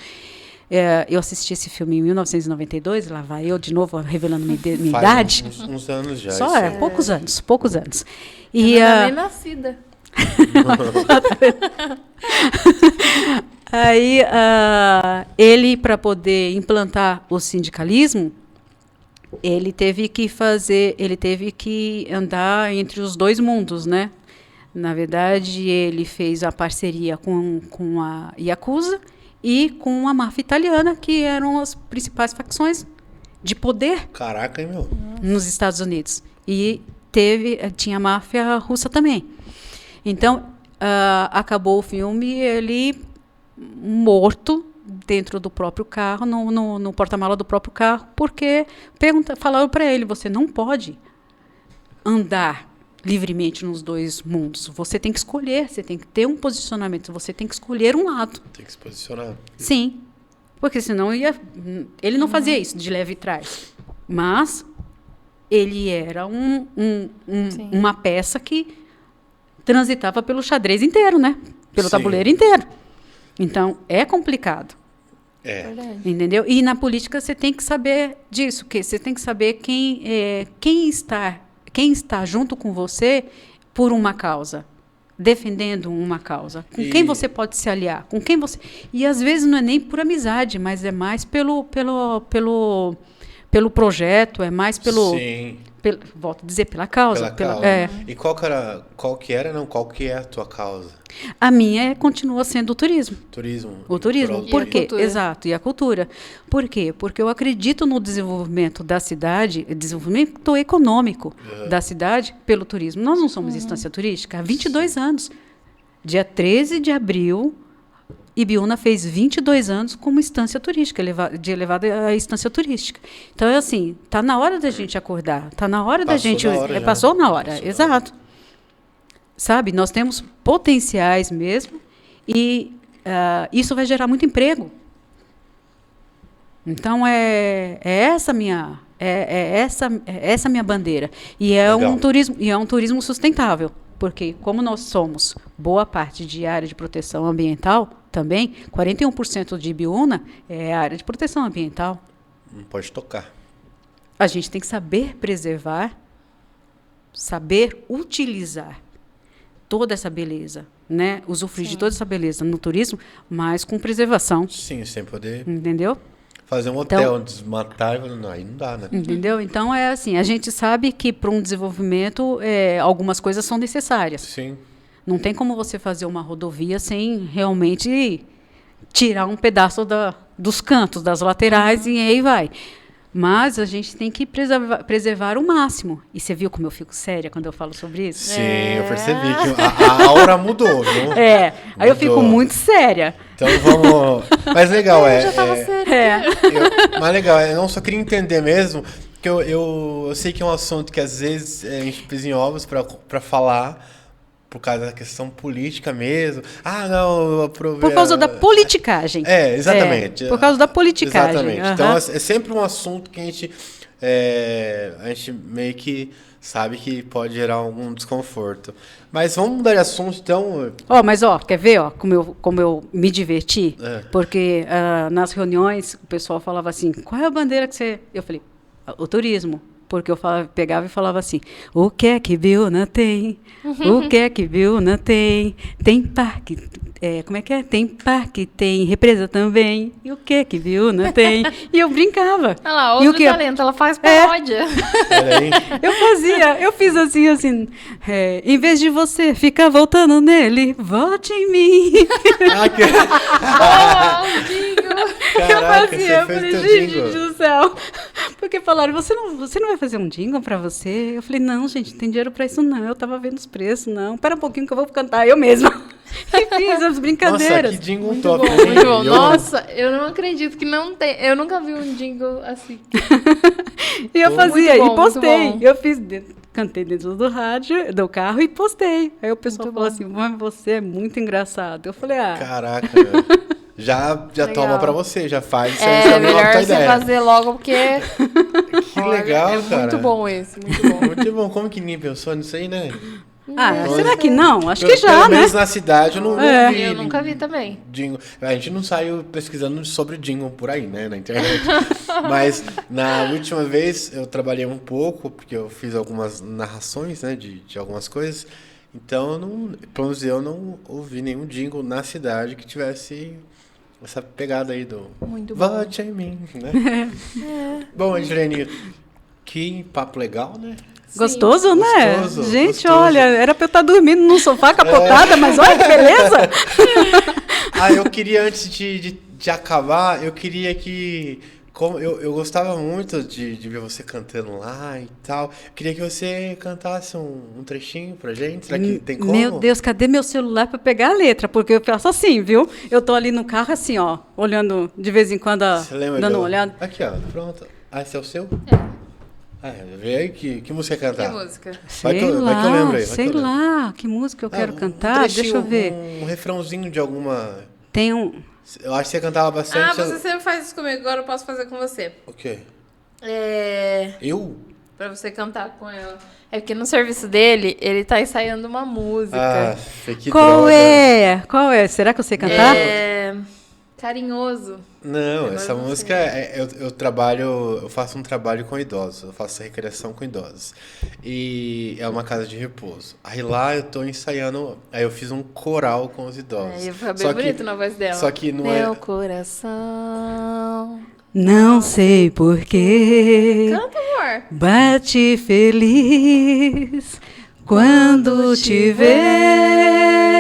Eu assisti esse filme em 1992, lá vai eu de novo revelando minha Faz idade. uns anos já. Só isso aí. poucos anos. Eu E, não era nem nascida. aí, ele, para poder implantar o sindicalismo, ele teve que andar entre os dois mundos, né? Na verdade, ele fez a parceria com a Yakuza e com a máfia italiana, que eram as principais facções de poder Caraca, hein, meu? nos Estados Unidos. E tinha a máfia russa também. Então, acabou o filme, ele morto dentro do próprio carro, no porta-mala do próprio carro, porque falaram para ele, você não pode andar livremente nos dois mundos. Você tem que escolher, você tem que ter um posicionamento, você tem que escolher um lado. Tem que se posicionar. Sim, porque senão ele não fazia isso de leve e trás. Mas ele era uma peça que transitava pelo xadrez inteiro, né? Pelo Sim. tabuleiro inteiro. Então, é complicado. É. Verdade. Entendeu? E na política você tem que saber disso, que você tem que saber quem está junto com você por uma causa, defendendo uma causa, com quem você pode se aliar, com quem você... E às vezes não é nem por amizade, mas é mais pelo projeto, é mais Sim. volto a dizer, pela causa. Pela causa. E qual que é a tua causa? A minha continua sendo o turismo. Turismo. O turismo. Por Por E a quê? cultura. Exato. E a cultura. Por quê? Porque eu acredito no desenvolvimento da cidade, desenvolvimento econômico da cidade pelo turismo. Nós não somos instância turística há 22 anos. Dia 13 de abril, Ibiúna fez 22 anos como instância turística, de elevada à instância turística. Então, é assim, está na hora da gente acordar, está na hora da Passou gente... da hora já. Passou na hora, Passou da exato. Sabe, nós temos potenciais mesmo e isso vai gerar muito emprego. Então, essa minha bandeira. E é Legal. um turismo sustentável, porque como nós somos boa parte de área de proteção ambiental, também, 41% de Ibiúna é área de proteção ambiental. Não pode tocar. A gente tem que saber preservar, saber utilizar toda essa beleza, né? Usufruir de toda essa beleza no turismo, mas com preservação. Sim, sem poder Entendeu? fazer um hotel, desmatar, não, aí não dá, né? Entendeu? Então, é assim, a gente sabe que para um desenvolvimento, algumas coisas são necessárias. Sim. Não tem como você fazer uma rodovia sem realmente tirar um pedaço dos cantos, das laterais, e aí vai. Mas a gente tem que preservar o máximo. E você viu como eu fico séria quando eu falo sobre isso? Sim, eu percebi que a aura mudou, viu? Aí eu fico muito séria. Então vamos... Mas legal, Eu já tava séria. Mas legal, eu não só queria entender mesmo, que eu sei que é um assunto que às vezes a gente pisa em ovos pra falar, por causa da questão política mesmo. Ah, não... Por causa da politicagem. Exatamente. Por causa da politicagem. Exatamente. Então é sempre um assunto que a gente meio que sabe que pode gerar algum desconforto. Mas vamos mudar de assunto, então. Quer ver, como eu me diverti? Porque nas reuniões o pessoal falava assim, qual é a bandeira que você... Eu falei, o turismo. Porque eu pegava e falava assim, o que é que Ibiúna tem? O que é que Ibiúna tem? Tem parque, como é que é? Tem parque, tem represa também. E o que é que Ibiúna tem? E eu brincava. Olha lá, outro talento, ela faz paródia. Eu fiz assim, em vez de você ficar voltando nele, vote em mim. Caraca, eu falei, gente do céu. Porque falaram, você não vai fazer um jingle pra você? Eu falei, não, gente, não tem dinheiro pra isso não. Eu tava vendo os preços, não. Espera um pouquinho que eu vou cantar eu mesma. E fiz as brincadeiras. Nossa, que jingle muito top. Bom, muito bom. Nossa, eu não acredito que não tem. Eu nunca vi um jingle assim. E eu fazia, e postei. Eu cantei dentro do rádio, do carro e postei. Aí o pessoal falou assim, mas você é muito engraçado. Eu falei, Caraca, já toma pra você, já faz. É melhor você fazer logo, porque... Que legal, cara. Muito bom esse, muito bom. Muito bom. Como que ninguém pensou nisso aí, né? Será que não? Acho que já, pelo né? menos na cidade eu não vi. Eu nunca vi também. Jingle. A gente não saiu pesquisando sobre jingle por aí, né, na internet. Mas na última vez eu trabalhei um pouco, porque eu fiz algumas narrações, né, de algumas coisas. Então, pelo menos eu não ouvi nenhum jingle na cidade que tivesse essa pegada aí do... Muito bom. Vote em mim, né? Bom, Edilene, que papo legal, né? Gostoso, né? Gostoso, gente, gostoso. Olha, era pra eu estar dormindo num sofá capotada, mas olha que beleza! Eu queria, antes de acabar, eu queria que... Eu gostava muito de ver você cantando lá e tal. Eu queria que você cantasse um trechinho pra gente. Será que tem como? Meu Deus, cadê meu celular pra pegar a letra? Porque eu faço assim, viu? Eu tô ali no carro assim, ó, olhando de vez em quando, dando uma olhada. Aqui, ó, pronto. Esse é o seu? Vê aí que música quer cantar. Que música? Vai que eu lembro aí. Sei lá, que música eu quero cantar. Deixa eu ver. Um refrãozinho de alguma... Tem um... Eu acho que você cantava bastante. Você sempre faz isso comigo, agora eu posso fazer com você. O quê? Eu? Pra você cantar com ela. É porque no serviço dele, ele tá ensaiando uma música. Que Qual droga. Qual é? Será que eu sei cantar? Carinhoso. Não, essa música, eu faço um trabalho com idosos, eu faço recreação com idosos. E é uma casa de repouso. Aí lá eu tô ensaiando, aí eu fiz um coral com os idosos. Foi bem bonito na voz dela. Só que não Meu coração... Não sei porquê. Canta, amor. Bate feliz quando te vê.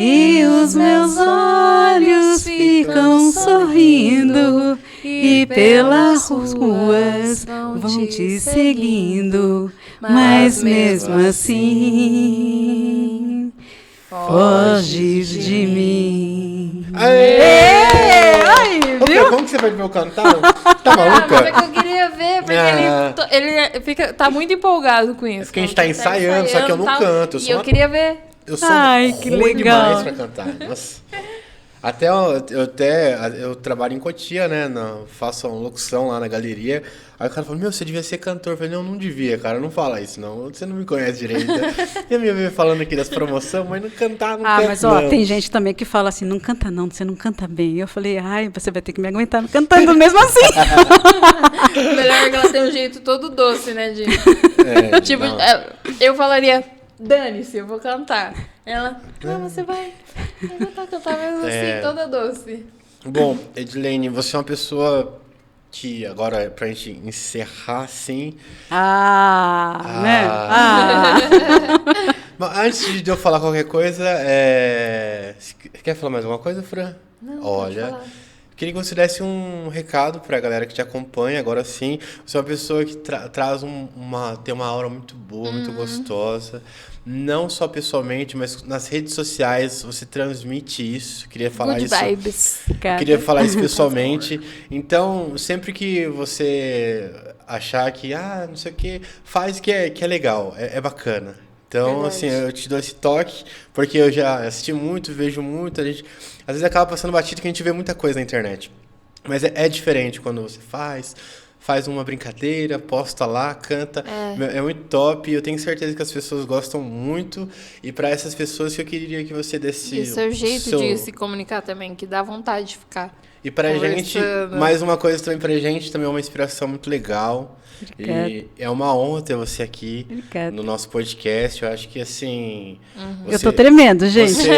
E os meus olhos ficam sorrindo e pelas ruas vão te seguindo, mas mesmo assim foges de mim. Ai, viu? Como que você vai ver eu cantar? Tá maluca? Mas é que eu queria ver, porque ele tá muito empolgado com isso. É porque a gente tá ensaiando, só que eu não canto. Eu queria ver. Eu sou Ai, que ruim legal. demais pra cantar. Nossa. Até eu trabalho em Cotia, né? Faço uma locução lá na galeria. Aí o cara falou, você devia ser cantor. Eu falei, não devia, cara, não fala isso, não. Você não me conhece direito. E a minha vez falando aqui das promoções, mas não cantar, não canta, mas não. tem gente também que fala assim, não canta não, você não canta bem. Eu falei, você vai ter que me aguentar cantando mesmo assim. Melhor que ela tem um jeito todo doce, né, de... tipo, eu falaria, dane-se, eu vou cantar. Ela, você vai cantar mesmo assim, toda doce. Bom, Edilene, você é uma pessoa que, agora, pra gente encerrar, assim... né? Mas antes de eu falar qualquer coisa, quer falar mais alguma coisa, Fran? Não, olha, queria que você desse um recado pra galera que te acompanha, agora sim. Você é uma pessoa que traz tem uma aura muito boa, muito gostosa. Não só pessoalmente, mas nas redes sociais você transmite isso. Queria falar Good isso. Vibes. Queria falar isso pessoalmente. Então, sempre que você achar que, não sei o que, faz que é legal, é bacana. Então, assim, eu te dou esse toque, porque eu já assisti muito, vejo muito, a gente às vezes acaba passando batido que a gente vê muita coisa na internet. Mas é diferente quando você faz uma brincadeira, posta lá, canta. É muito top. Eu tenho certeza que as pessoas gostam muito. E para essas pessoas que eu queria que você desse... E o seu jeito de se comunicar também, que dá vontade de ficar E pra gente, mais uma coisa também pra gente, também é uma inspiração muito legal. Obrigada. E é uma honra ter você aqui no nosso podcast. Eu acho que, assim... eu tô tremendo, gente.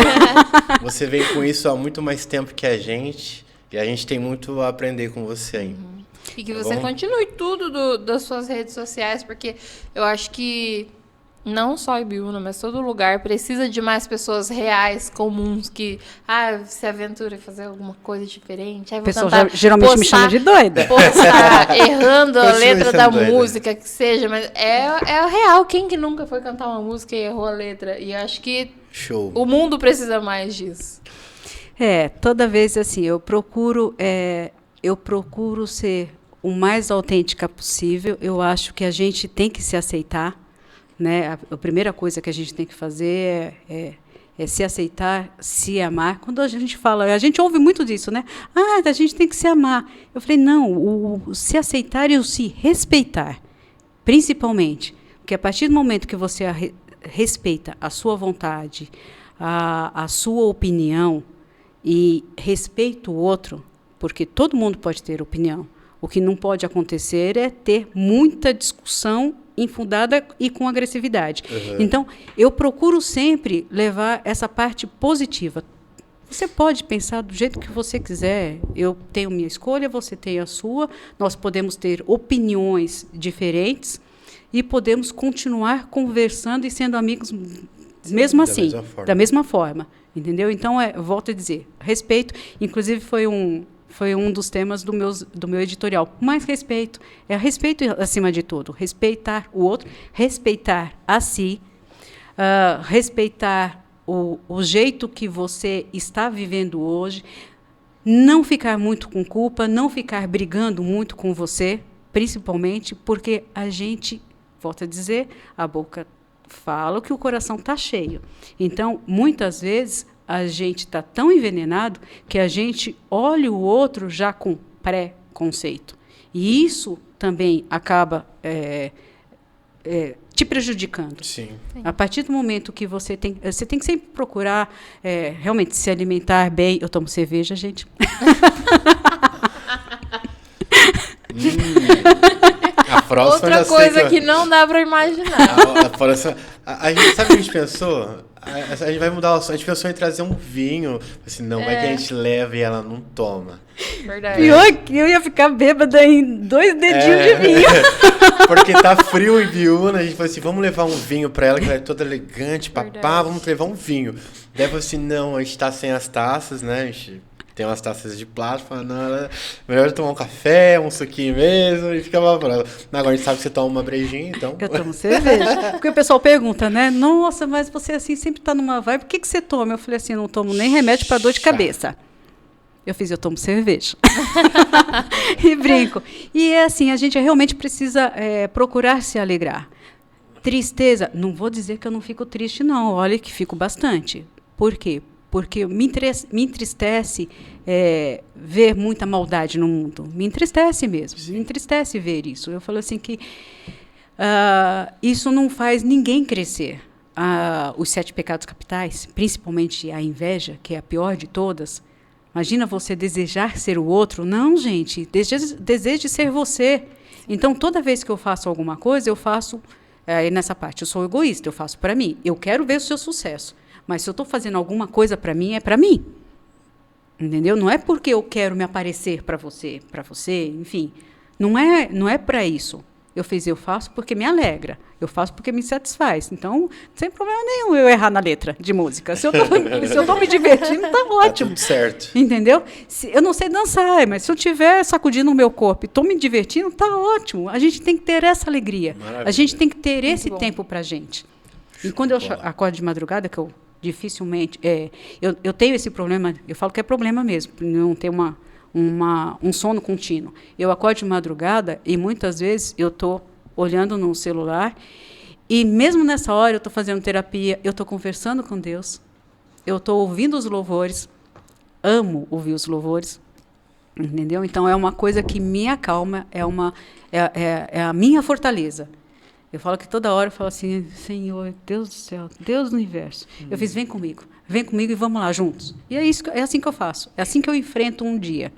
Você vem com isso há muito mais tempo que a gente. E a gente tem muito a aprender com você ainda. E que você continue tudo das suas redes sociais, porque eu acho que não só Ibiúna, mas todo lugar precisa de mais pessoas reais, comuns, que se aventura em fazer alguma coisa diferente. Aí o pessoal geralmente me chama de doida. Postar errando a letra da música, que seja, mas é real. Quem que nunca foi cantar uma música e errou a letra? E acho que o mundo precisa mais disso. Toda vez assim, eu procuro ser o mais autêntica possível. Eu acho que a gente tem que se aceitar, né? A primeira coisa que a gente tem que fazer é se aceitar, se amar. Quando a gente fala, a gente ouve muito disso, né? A gente tem que se amar. Eu falei, não, o se aceitar e o se respeitar, principalmente. Porque a partir do momento que você respeita a sua vontade, a sua opinião e respeita o outro, porque todo mundo pode ter opinião. O que não pode acontecer é ter muita discussão infundada e com agressividade. Então, eu procuro sempre levar essa parte positiva. Você pode pensar do jeito que você quiser. Eu tenho minha escolha, você tem a sua. Nós podemos ter opiniões diferentes e podemos continuar conversando e sendo amigos mesmo assim, da mesma forma. Entendeu? Então, volto a dizer, respeito. Inclusive, foi um dos temas do meu editorial. Mais respeito. É respeito acima de tudo. Respeitar o outro, respeitar a si, respeitar o jeito que você está vivendo hoje, não ficar muito com culpa, não ficar brigando muito com você, principalmente porque a gente, volto a dizer, a boca fala que o coração está cheio. Então, muitas vezes, a gente está tão envenenado que a gente olha o outro já com pré-conceito. E isso também acaba te prejudicando. Sim. A partir do momento que você tem que sempre procurar realmente se alimentar bem. Eu tomo cerveja, gente. A próxima outra coisa que não dá para imaginar. A gente, sabe o que a gente pensou? A gente vai mudar o assunto. A gente pensou em trazer um vinho. Assim, não, vai que a gente leva e ela não toma. Verdade. Pior que eu ia ficar bêbada em 2 dedinhos de vinho. Porque tá frio em Ibiúna. A gente falou assim, vamos levar um vinho pra ela, que ela é toda elegante, papá, vamos levar um vinho. Daí falou assim, não, a gente tá sem as taças, né? A gente tem umas taças de plástico, não, melhor tomar um café, um suquinho mesmo, e fica lá pra ela. Agora a gente sabe que você toma uma brejinha, então... Eu tomo cerveja. Porque o pessoal pergunta, né? Nossa, mas você assim sempre tá numa vibe, por que você toma? Eu falei assim, não tomo nem remédio para dor de cabeça. Eu tomo cerveja. E brinco. E é assim, a gente realmente precisa procurar se alegrar. Tristeza, não vou dizer que eu não fico triste, não. Olha que fico bastante. Por quê? porque me entristece ver muita maldade no mundo. Me entristece mesmo, me entristece ver isso. Eu falo assim que isso não faz ninguém crescer. Os 7 pecados capitais, principalmente a inveja, que é a pior de todas. Imagina você desejar ser o outro. Não, gente, deseje ser você. Então, toda vez que eu faço alguma coisa, eu faço... nessa parte, eu sou egoísta, eu faço para mim. Eu quero ver o seu sucesso. Mas se eu estou fazendo alguma coisa para mim, é para mim. Entendeu? Não é porque eu quero me aparecer para você, enfim. Não é para isso. Eu faço porque me alegra. Eu faço porque me satisfaz. Então, sem problema nenhum eu errar na letra de música. Se eu estou me divertindo, está ótimo. Tá tudo certo. Entendeu? Eu não sei dançar, mas se eu estiver sacudindo o meu corpo e estou me divertindo, está ótimo. A gente tem que ter essa alegria. Maravilha. A gente tem que ter esse bom. Tempo para a gente. E quando eu acordo de madrugada, que eu dificilmente... eu tenho esse problema, eu falo que é problema mesmo, não ter um sono contínuo. Eu acordo de madrugada e muitas vezes eu estou olhando no celular e mesmo nessa hora eu estou fazendo terapia, eu estou conversando com Deus, eu estou ouvindo os louvores, amo ouvir os louvores, entendeu? Então é uma coisa que me acalma, é a minha fortaleza. Eu falo que toda hora eu falo assim, Senhor, Deus do céu, Deus do universo. Eu fiz, vem comigo e vamos lá juntos. E é assim que eu faço, é assim que eu enfrento um dia.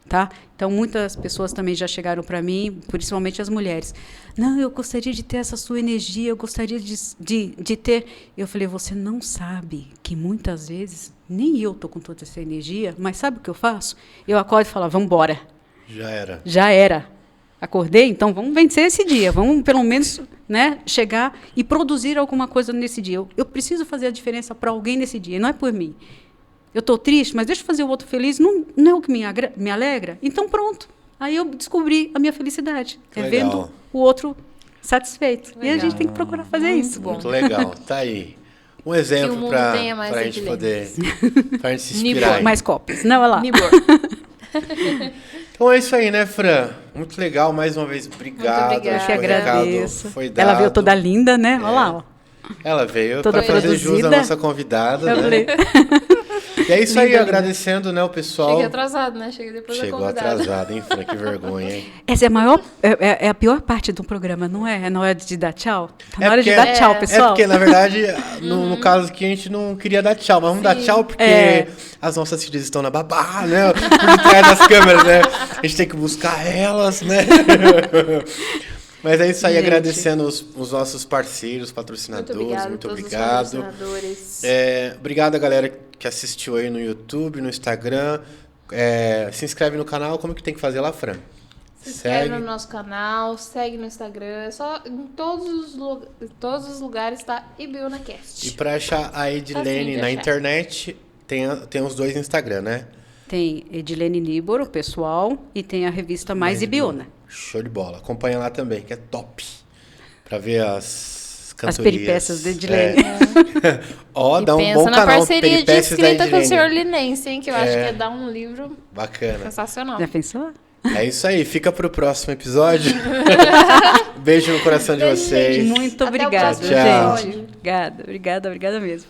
Tá? Então, muitas pessoas também já chegaram para mim, principalmente as mulheres. Não, eu gostaria de ter essa sua energia, eu gostaria de ter... Eu falei, você não sabe que muitas vezes, nem eu estou com toda essa energia, mas sabe o que eu faço? Eu acordo e falo, vamos embora. Já era. Acordei, então vamos vencer esse dia, vamos pelo menos, né, chegar e produzir alguma coisa nesse dia. Eu preciso fazer a diferença para alguém nesse dia, não é por mim. Eu estou triste, mas deixa eu fazer o outro feliz, não é o que me alegra? Então pronto, aí eu descobri a minha felicidade, vendo o outro satisfeito. Legal. E a gente tem que procurar fazer isso. Muito legal, tá aí. Um exemplo para a gente poder pra gente se inspirar. Mais copos, não, olha lá. Então é isso aí, né, Fran? Muito legal, mais uma vez, obrigado. Muito obrigada. Eu que agradeço. Foi dado. Ela veio toda linda, né? Olha lá, ó. Ela veio para fazer jus à nossa convidada, né? E é isso aí, agradecendo, né, o pessoal. Cheguei atrasado, né? Cheguei depois da convidada. Chegou atrasado, hein, Fran? Que vergonha, hein? Essa é a pior parte do programa, não é? É na hora de dar tchau? Tá na hora de dar tchau, pessoal. É porque, na verdade, no caso aqui, a gente não queria dar tchau, mas vamos dar tchau porque as nossas filhas estão na babá, né? Por trás das câmeras, né? A gente tem que buscar elas, né? Mas é isso aí, gente. Agradecendo os nossos parceiros, patrocinadores. Muito obrigado. Patrocinadores. Obrigado a galera que assistiu aí no YouTube, no Instagram. Se inscreve no canal. Como que tem que fazer lá, Fran? Se inscreve no nosso canal, segue no Instagram. Só em todos os lugares tá IBionaCast. E pra achar a Edilene na internet, tem os dois Instagram, né? Tem Edilene Libor, o pessoal, e tem a revista Mais Ibiona. Show de bola. Acompanha lá também, que é top. Pra ver as cantorias. As peripécias de Edilene. Ó, dá um bom canal. Pensa na parceria de escrita com o senhor Linense, hein? Que eu acho que é dar um livro bacana. Sensacional. Já pensou? É isso aí. Fica pro próximo episódio. Beijo no coração de vocês. Muito obrigada, gente. Obrigada mesmo.